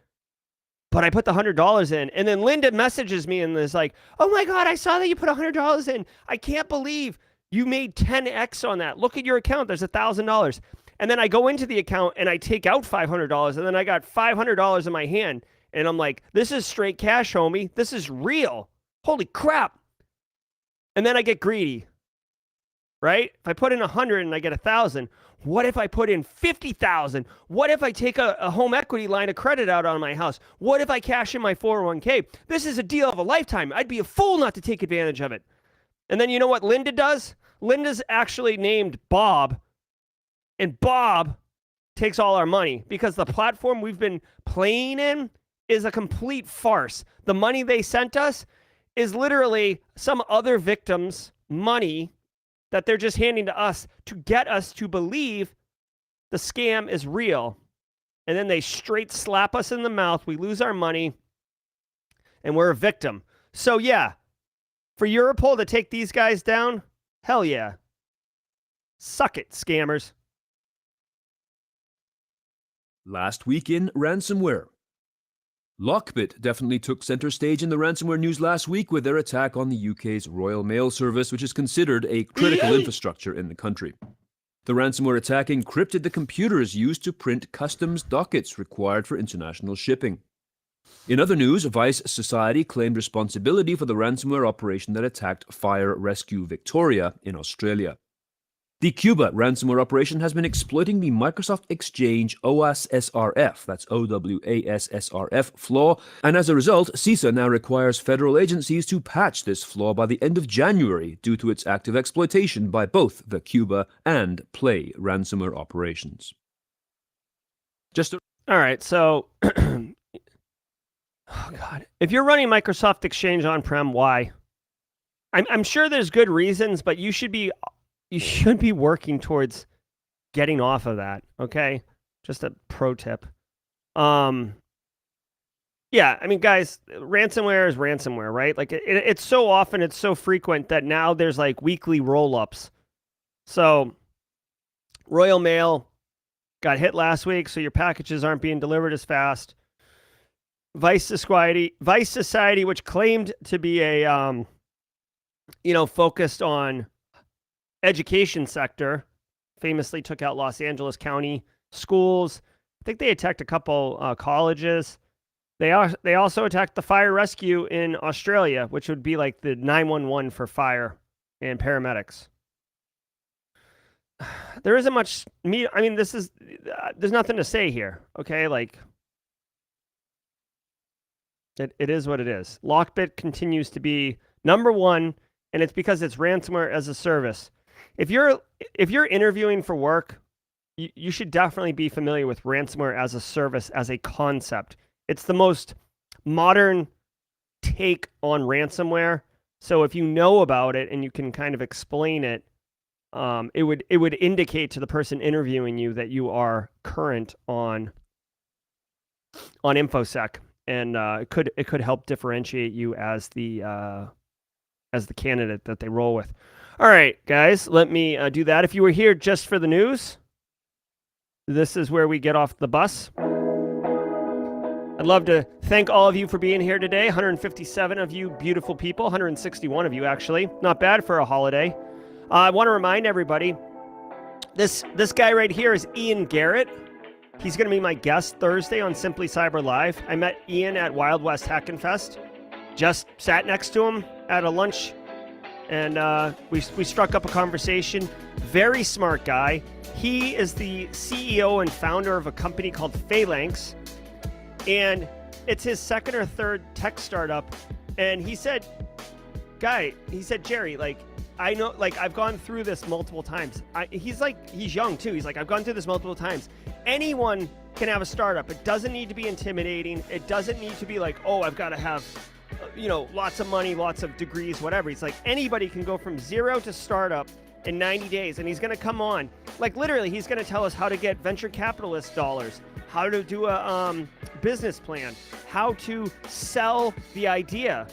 But I put the $100 in, and then Linda messages me and is like, oh my God, I saw that you put $100 in. I can't believe you made 10x on that. Look at your account. There's $1,000. And then I go into the account and I take out $500, and then I got $500 in my hand. And I'm like, this is straight cash, homie. This is real. Holy crap. And then I get greedy, right? If I put in 100 and I get 1,000, what if I put in 50,000? What if I take a home equity line of credit out on my house? What if I cash in my 401k? This is a deal of a lifetime. I'd be a fool not to take advantage of it. And then you know what Linda does? Linda's actually named Bob, and Bob takes all our money because the platform we've been playing in is a complete farce. The money they sent us is literally some other victim's money that they're just handing to us to get us to believe the scam is real. And then they straight slap us in the mouth. We lose our money and we're a victim. So yeah, for Europol to take these guys down, hell yeah. Suck it, scammers. Last week in ransomware. Lockbit definitely took center stage in the ransomware news last week with their attack on the UK's Royal Mail Service, which is considered a critical infrastructure in the country. The ransomware attack encrypted the computers used to print customs dockets required for international shipping. In other news, Vice Society claimed responsibility for the ransomware operation that attacked Fire Rescue Victoria in Australia. The Cuba ransomware operation has been exploiting the Microsoft Exchange OWASP, that's OWASSRF flaw, and as a result, CISA now requires federal agencies to patch this flaw by the end of January due to its active exploitation by both the Cuba and Play ransomware operations. All right, so oh God. If you're running Microsoft Exchange on-prem, why? I'm sure there's good reasons, but you should be working towards getting off of that. Okay, just a pro tip. Yeah, I mean, guys, ransomware is ransomware, right? Like it's so often, it's so frequent that now there's like weekly roll-ups. So Royal Mail got hit last week, so your packages aren't being delivered as fast. Vice Society, which claimed to be a, focused on education sector, famously took out Los Angeles County schools. I think they attacked a couple colleges. They also attacked the fire rescue in Australia, which would be like the 911 for fire and paramedics. There isn't much I mean, there's nothing to say here. Okay, like it is what it is. Lockbit continues to be number one, and it's because it's ransomware as a service. If you're interviewing for work, you should definitely be familiar with ransomware as a service as a concept. It's the most modern take on ransomware. So if you know about it and you can kind of explain it, it would indicate to the person interviewing you that you are current on InfoSec, and it could help differentiate you as the candidate that they roll with. All right, guys, let me do that. If you were here just for the news, this is where we get off the bus. I'd love to thank all of you for being here today. 157 of you beautiful people, 161 of you actually. Not bad for a holiday. I want to remind everybody, this guy right here is Ian Garrett. He's going to be my guest Thursday on Simply Cyber Live. I met Ian at Wild West Hackenfest. Just sat next to him at a lunch, and we struck up a conversation. Very smart guy. He is the CEO and founder of a company called Phalanx, and it's his second or third tech startup. And he said, Jerry, like, I know, like, I've gone through this multiple times. He's young too. He's like, I've gone through this multiple times. Anyone can have a startup. It doesn't need to be intimidating. It doesn't need to be like, oh, I've got to have, lots of money, lots of degrees, whatever. He's like, anybody can go from zero to startup in 90 days. And he's going to come on, like, literally, he's going to tell us how to get venture capitalist dollars, how to do a business plan, how to sell the idea.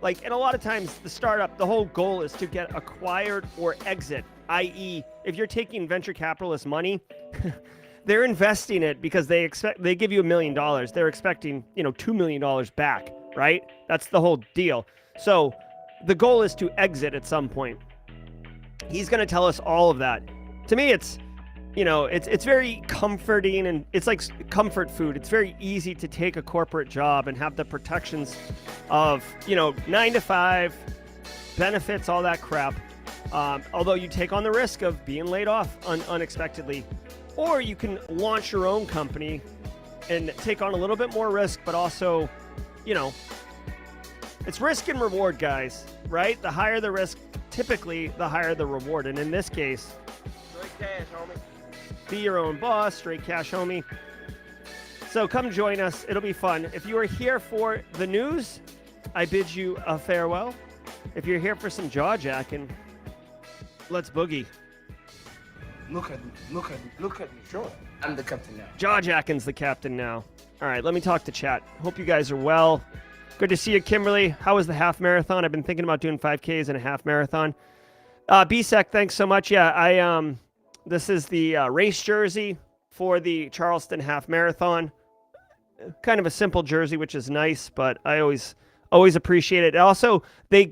Like, and a lot of times the startup, the whole goal is to get acquired or exit, i.e., if you're taking venture capitalist money, they're investing it because they give you $1 million. They're expecting, $2 million back, right? That's the whole deal. So the goal is to exit at some point. He's going to tell us all of that. To me, it's very comforting, and it's like comfort food. It's very easy to take a corporate job and have the protections of, 9 to 5, benefits, all that crap. Although you take on the risk of being laid off unexpectedly. Or you can launch your own company and take on a little bit more risk, but also, it's risk and reward, guys, right? The higher the risk, typically the higher the reward. And in this case, Straight cash, homie. be your own boss, straight cash, homie. So come join us. It'll be fun. If you are here for the news, I bid you a farewell. If you're here for some jaw jacking, let's boogie. Look at me. Sure. I'm the captain now. Jaw jacking's the captain now. All right, let me talk to chat. Hope you guys are well. Good to see you, Kimberly. How was the half marathon? I've been thinking about doing 5Ks and a half marathon. BSEC, thanks so much. Yeah, this is the race jersey for the Charleston half marathon. Kind of a simple jersey, which is nice, but I always appreciate it. Also, the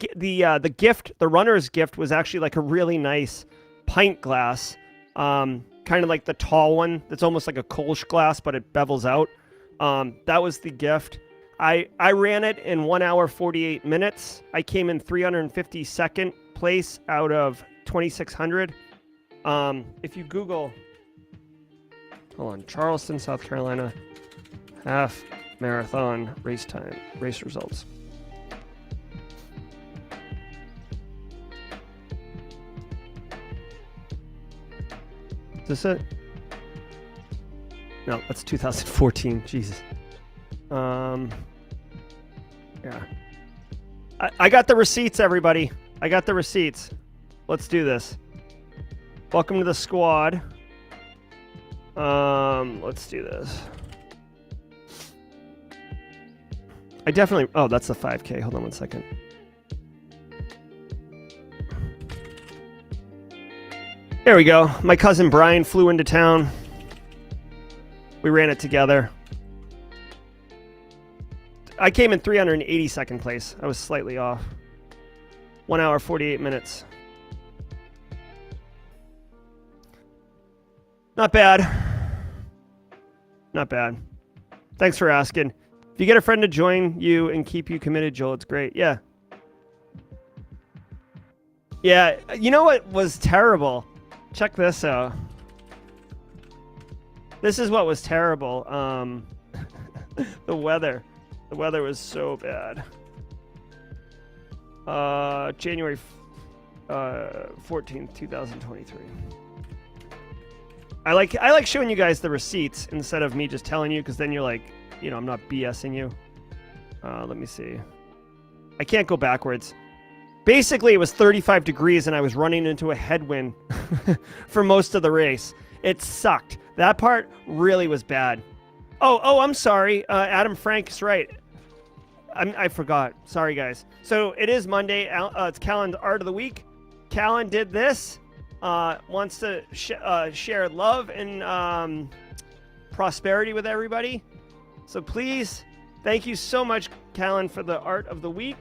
gift, the runner's gift, was actually like a really nice pint glass, kind of like the tall one that's almost like a Kolsch glass, but it bevels out. That was the gift. I ran it in 1 hour 48 minutes. I came in 352nd place out of 2,600. If you Google, hold on, Charleston, South Carolina, half marathon race results. Is this it? No, that's 2014. Jesus. Yeah. I got the receipts, everybody. I got the receipts. Let's do this. Welcome to the squad. Let's do this. I definitely... Oh, that's the 5K. Hold on one second. There we go. My cousin Brian flew into town. We ran it together. I came in 382nd place. I was slightly off. 1 hour, 48 minutes. Not bad. Not bad. Thanks for asking. If you get a friend to join you and keep you committed, Joel, it's great. Yeah. Yeah. You know what was terrible? Check this out. This is what was terrible. The weather. The weather was so bad. January 14th, 2023. I like showing you guys the receipts instead of me just telling you, because then you're like, you know, I'm not BSing you. Let me see. I can't go backwards. Basically, it was 35 degrees and I was running into a headwind for most of the race. It sucked. That part really was bad. Oh, I'm sorry. Adam Frank's right. I forgot. Sorry, guys. So it is Monday. It's Callan Art of the Week. Callan did this. Wants to share love and prosperity with everybody. So please, thank you so much, Callan, for the Art of the Week.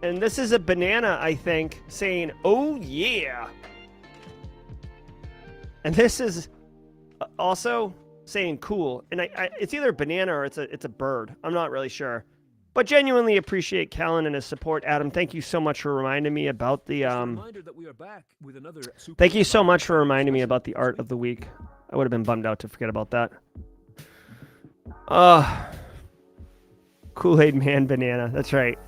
And this is a banana, I think, saying, oh, yeah. And this is also saying cool. And it's either a banana or it's a bird. I'm not really sure. But genuinely appreciate Callan and his support. Adam, thank you so much for reminding me about the... Thank you so much for reminding me about the Art of the Week. I would have been bummed out to forget about that. Kool-Aid Man Banana. That's right.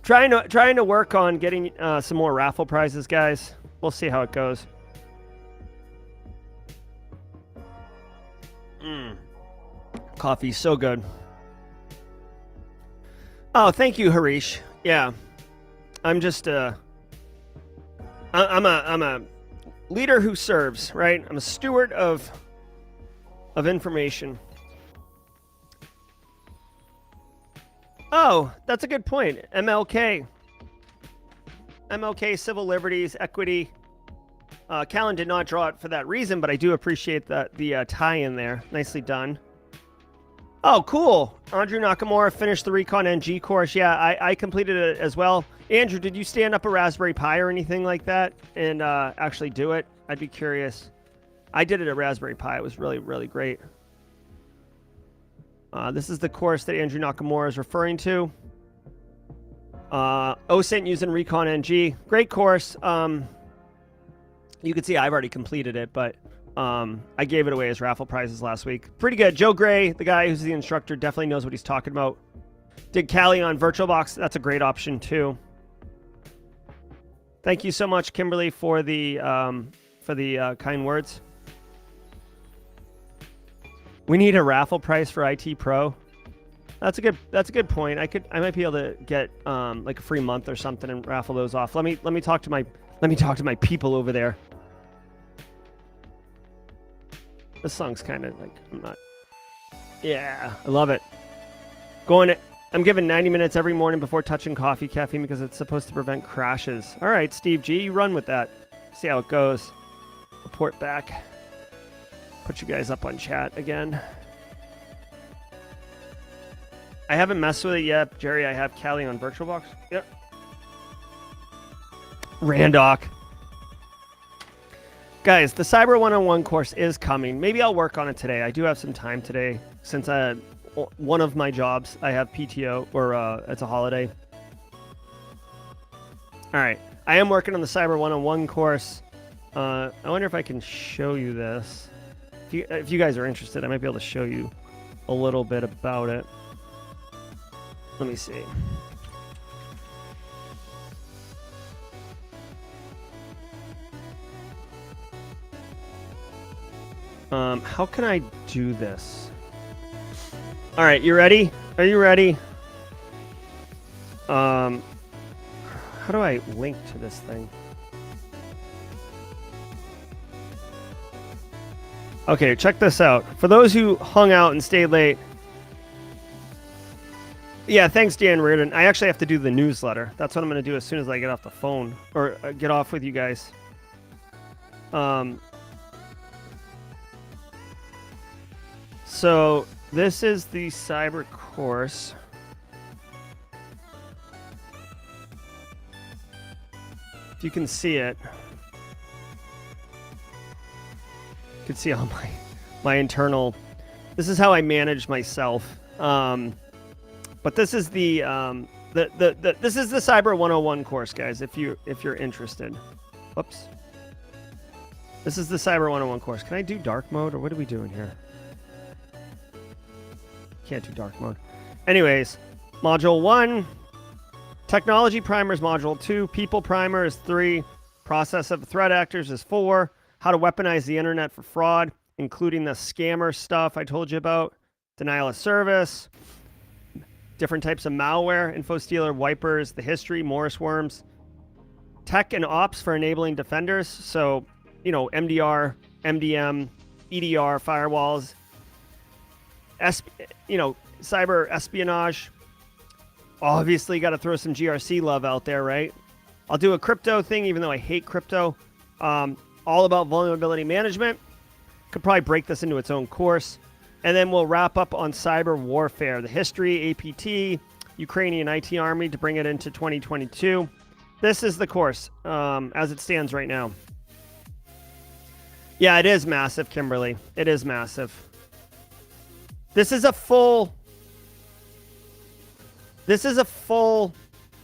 Trying to work on getting some more raffle prizes, guys. We'll see how it goes. Coffee's so good. Oh, thank you, Harish. Yeah, I'm just I'm a leader who serves, right? I'm a steward of information. Oh, that's a good point. MLK, civil liberties, equity. Callan did not draw it for that reason, but I do appreciate the tie-in there. Nicely done. Oh, cool. Andrew Nakamura finished the Recon NG course. Yeah, I completed it as well. Andrew, did you stand up a Raspberry Pi or anything like that and actually do it? I'd be curious. I did it at Raspberry Pi. It was really, really great. This is the course that Andrew Nakamura is referring to. OSINT using Recon NG. Great course. You can see I've already completed it, but I gave it away as raffle prizes last week. Pretty good. Joe Gray, the guy who's the instructor, definitely knows what he's talking about. Did Cali on VirtualBox. That's a great option, too. Thank you so much, Kimberly, for the kind words. We need a raffle price for IT Pro. That's a good point. I might be able to get like a free month or something and raffle those off. Let me talk to my people over there. This song's kind of like, I'm not... Yeah, I love it. I'm giving 90 minutes every morning before touching coffee caffeine because it's supposed to prevent crashes. All right, Steve G, you run with that. See how it goes. Report back. Put you guys up on chat again. I haven't messed with it yet, Jerry. I have Cali on VirtualBox. Yep. Randoc. Guys, the Cyber 101 course is coming. Maybe I'll work on it today. I do have some time today since one of my jobs, I have PTO or it's a holiday. All right. I am working on the Cyber 101 course. I wonder if I can show you this. If you guys are interested, I might be able to show you a little bit about it. Let me see. How can I do this? All right, you ready? Are you ready? How do I link to this thing? Okay, check this out. For those who hung out and stayed late, yeah, thanks, Dan Reardon. I actually have to do the newsletter. That's what I'm going to do as soon as I get off the phone or get off with you guys. So this is the cyber course. If you can see it, you can see all my internal. This is how I manage myself. But this is the this is the Cyber 101 course, guys. If you're interested. Whoops. This is the Cyber 101 course. Can I do dark mode, or what are we doing here? Can't do dark mode. Anyways, module 1, technology primer is module 2, people primer is 3, process of threat actors is 4, how to weaponize the internet for fraud, including the scammer stuff I told you about, denial of service, different types of malware, InfoStealer, wipers, the history, Morris worms, tech and ops for enabling defenders. So, you know, MDR, MDM, EDR, firewalls, cyber espionage. Obviously, got to throw some GRC love out there, right? I'll do a crypto thing, even though I hate crypto. All about vulnerability management. Could probably break this into its own course. And then we'll wrap up on cyber warfare, the history, APT, Ukrainian IT army to bring it into 2022. This is the course as it stands right now. Yeah, it is massive, Kimberly. It is massive. This is a full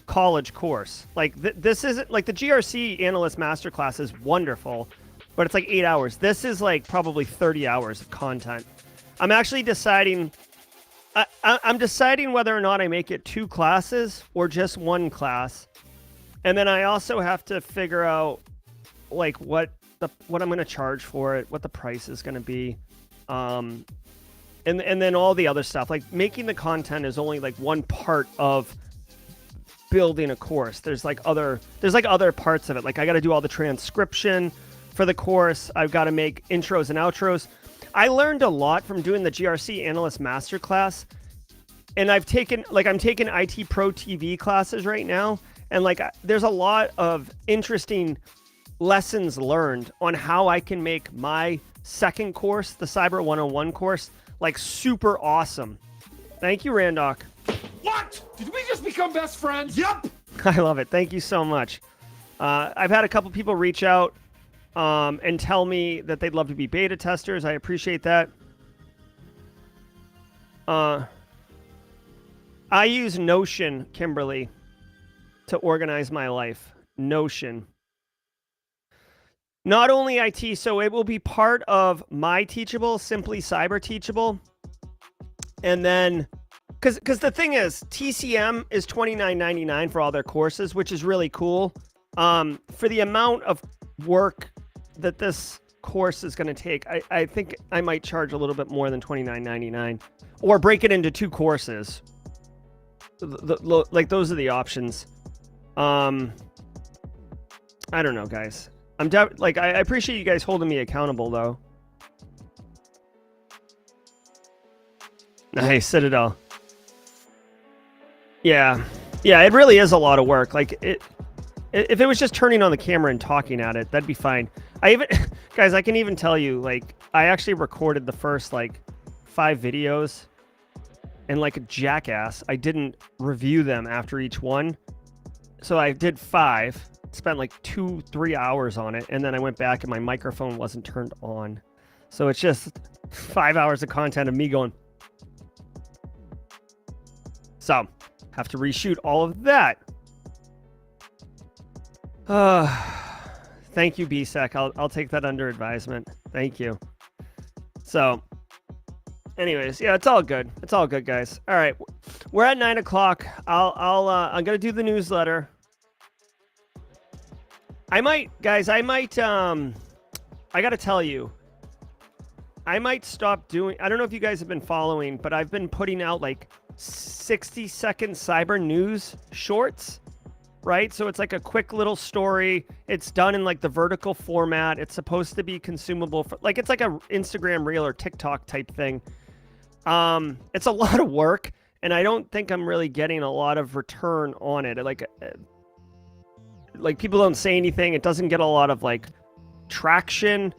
college course. Like this isn't like the GRC analyst masterclass is wonderful, but it's like 8 hours. This is like probably 30 hours of content. I'm actually deciding. I'm deciding whether or not I make it 2 classes or just 1 class, and then I also have to figure out like what I'm going to charge for it, what the price is going to be, and then all the other stuff. Like making the content is only like one part of building a course. There's like other parts of it. Like I got to do all the transcription for the course. I've got to make intros and outros. I learned a lot from doing the GRC Analyst Masterclass, and I'm taking IT Pro TV classes right now, and like there's a lot of interesting lessons learned on how I can make my second course, the Cyber 101 course, like super awesome. Thank you, Randock. What? Did we just become best friends? Yup. I love it. Thank you so much. I've had a couple people reach out and tell me that they'd love to be beta testers. I appreciate that. I use Notion, Kimberly, to organize my life. Notion. Not only IT, so it will be part of my Teachable, Simply Cyber Teachable. And then, because the thing is, TCM is $29.99 for all their courses, which is really cool. For the amount of work that this course is going to take, I think I might charge a little bit more than $29.99, or break it into 2 courses. Like those are the options. I don't know, guys. I appreciate you guys holding me accountable, though. Nice, Citadel. Yeah, it really is a lot of work. Like if it was just turning on the camera and talking at it, that'd be fine. Guys, I can even tell you, like, I actually recorded the first like 5 videos, and like a jackass, I didn't review them after each one. So I did 5. Spent like 2-3 hours on it, and then I went back and my microphone wasn't turned on, so it's just 5 hours of content of me going. So have to reshoot all of that. Thank you, BSEC. I'll take that under advisement. Thank you. So anyways, yeah, it's all good. It's all good, guys. All right, we're at 9 o'clock. I'm gonna do the newsletter. I might, I gotta tell you, I might stop doing, I don't know if you guys have been following, but I've been putting out like 60-second cyber news shorts, right? So it's like a quick little story. It's done in like the vertical format. It's supposed to be consumable for like, it's like a Instagram reel or TikTok type thing. It's a lot of work, and I don't think I'm really getting a lot of return on it. Like people don't say anything. It doesn't get a lot of like traction.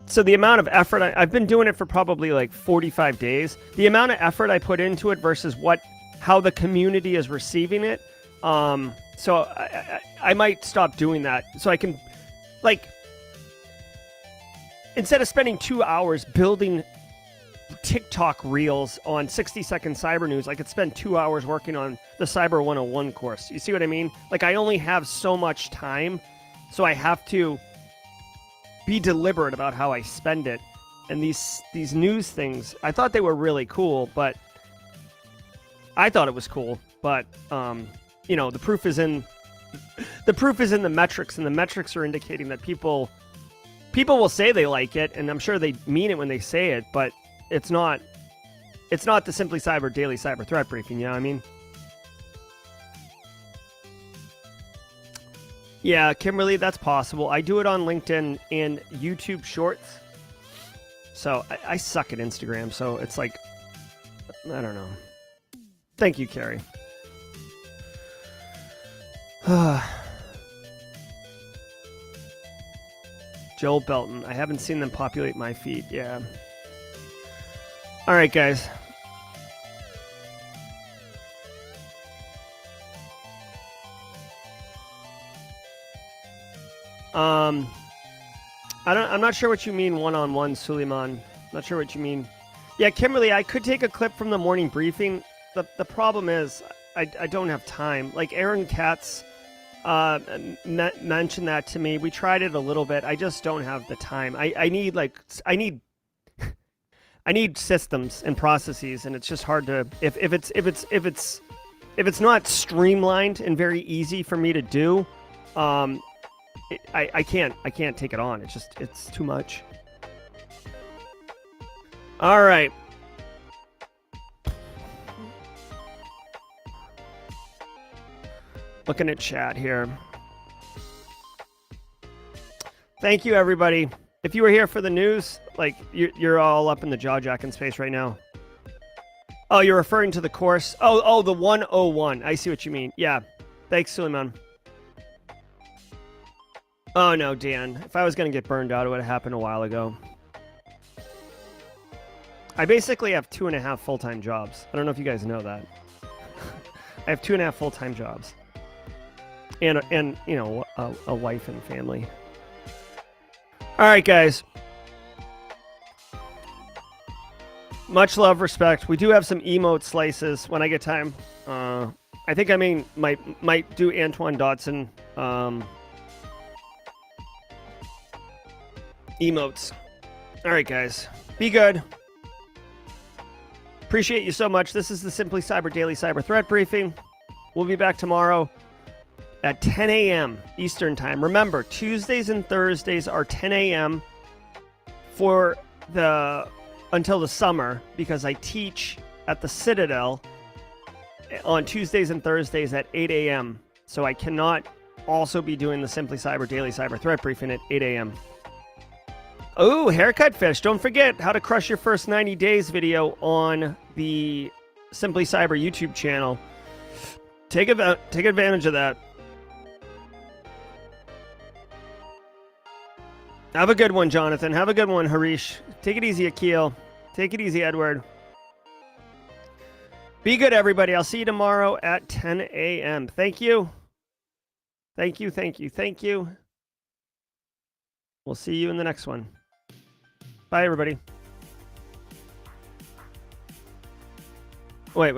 So the amount of effort, I've been doing it for probably like 45 days. The amount of effort I put into it versus how the community is receiving it. So I might stop doing that. So I can, like, instead of spending 2 hours building TikTok reels on 60-second cyber news, I could spend 2 hours working on the Cyber 101 course. You see what I mean? Like, I only have so much time, so I have to be deliberate about how I spend it. And these news things, I thought they were really cool, but I thought it was cool, but you know, the proof is in the metrics, and the metrics are indicating that people will say they like it, and I'm sure they mean it when they say it, but it's not the Simply Cyber Daily Cyber Threat Briefing, you know what I mean? Yeah, Kimberly, that's possible. I do it on LinkedIn and YouTube Shorts. So I suck at Instagram, so it's like, I don't know. Thank you, Carrie. Joel Belton. I haven't seen them populate my feed. Yeah. All right, guys. I'm not sure what you mean one-on-one, Suleiman. Not sure what you mean. Yeah, Kimberly, I could take a clip from the morning briefing. The problem is I don't have time. Like Aaron Katz mentioned that to me. We tried it a little bit. I just don't have the time. I need systems and processes, and it's just hard to if it's not streamlined and very easy for me to do. I can't take it on. It's too much. All right. Looking at chat here. Thank you, everybody. If you were here for the news, like you're all up in the jaw-jacking space right now. Oh, you're referring to the course? Oh, the 101. I see what you mean. Yeah. Thanks, Suleiman. Oh, no, Dan. If I was going to get burned out, it would have happened a while ago. I basically have 2.5 full-time jobs. I don't know if you guys know that. I have 2.5 full-time jobs. And you know, a wife and family. All right, guys. Much love, respect. We do have some emote slices when I get time. I think I might do Antoine Dotson emotes. All right, guys. Be good. Appreciate you so much. This is the Simply Cyber Daily Cyber Threat Briefing. We'll be back tomorrow at 10 a.m. Eastern Time. Remember, Tuesdays and Thursdays are 10 a.m. for until the summer, because I teach at the Citadel on Tuesdays and Thursdays at 8 a.m. So I cannot also be doing the Simply Cyber Daily Cyber Threat Briefing at 8 a.m. Oh, Haircut Fish. Don't forget how to crush your first 90 days video on the Simply Cyber YouTube channel. Take advantage of that. Have a good one, Jonathan. Have a good one, Harish. Take it easy, Akil. Take it easy, Edward. Be good, everybody. I'll see you tomorrow at 10 a.m. Thank you. Thank you, thank you, thank you. We'll see you in the next one. Bye, everybody. Wait.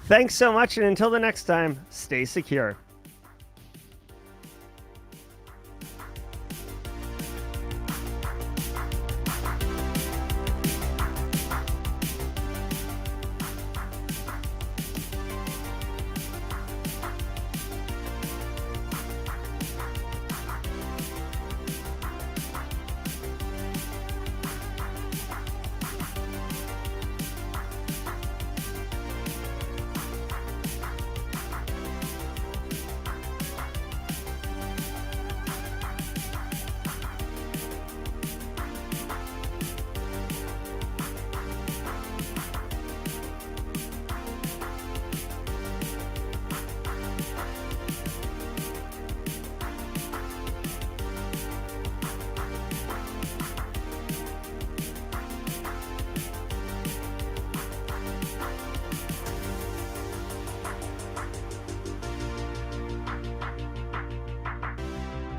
Thanks so much, and until the next time, stay secure.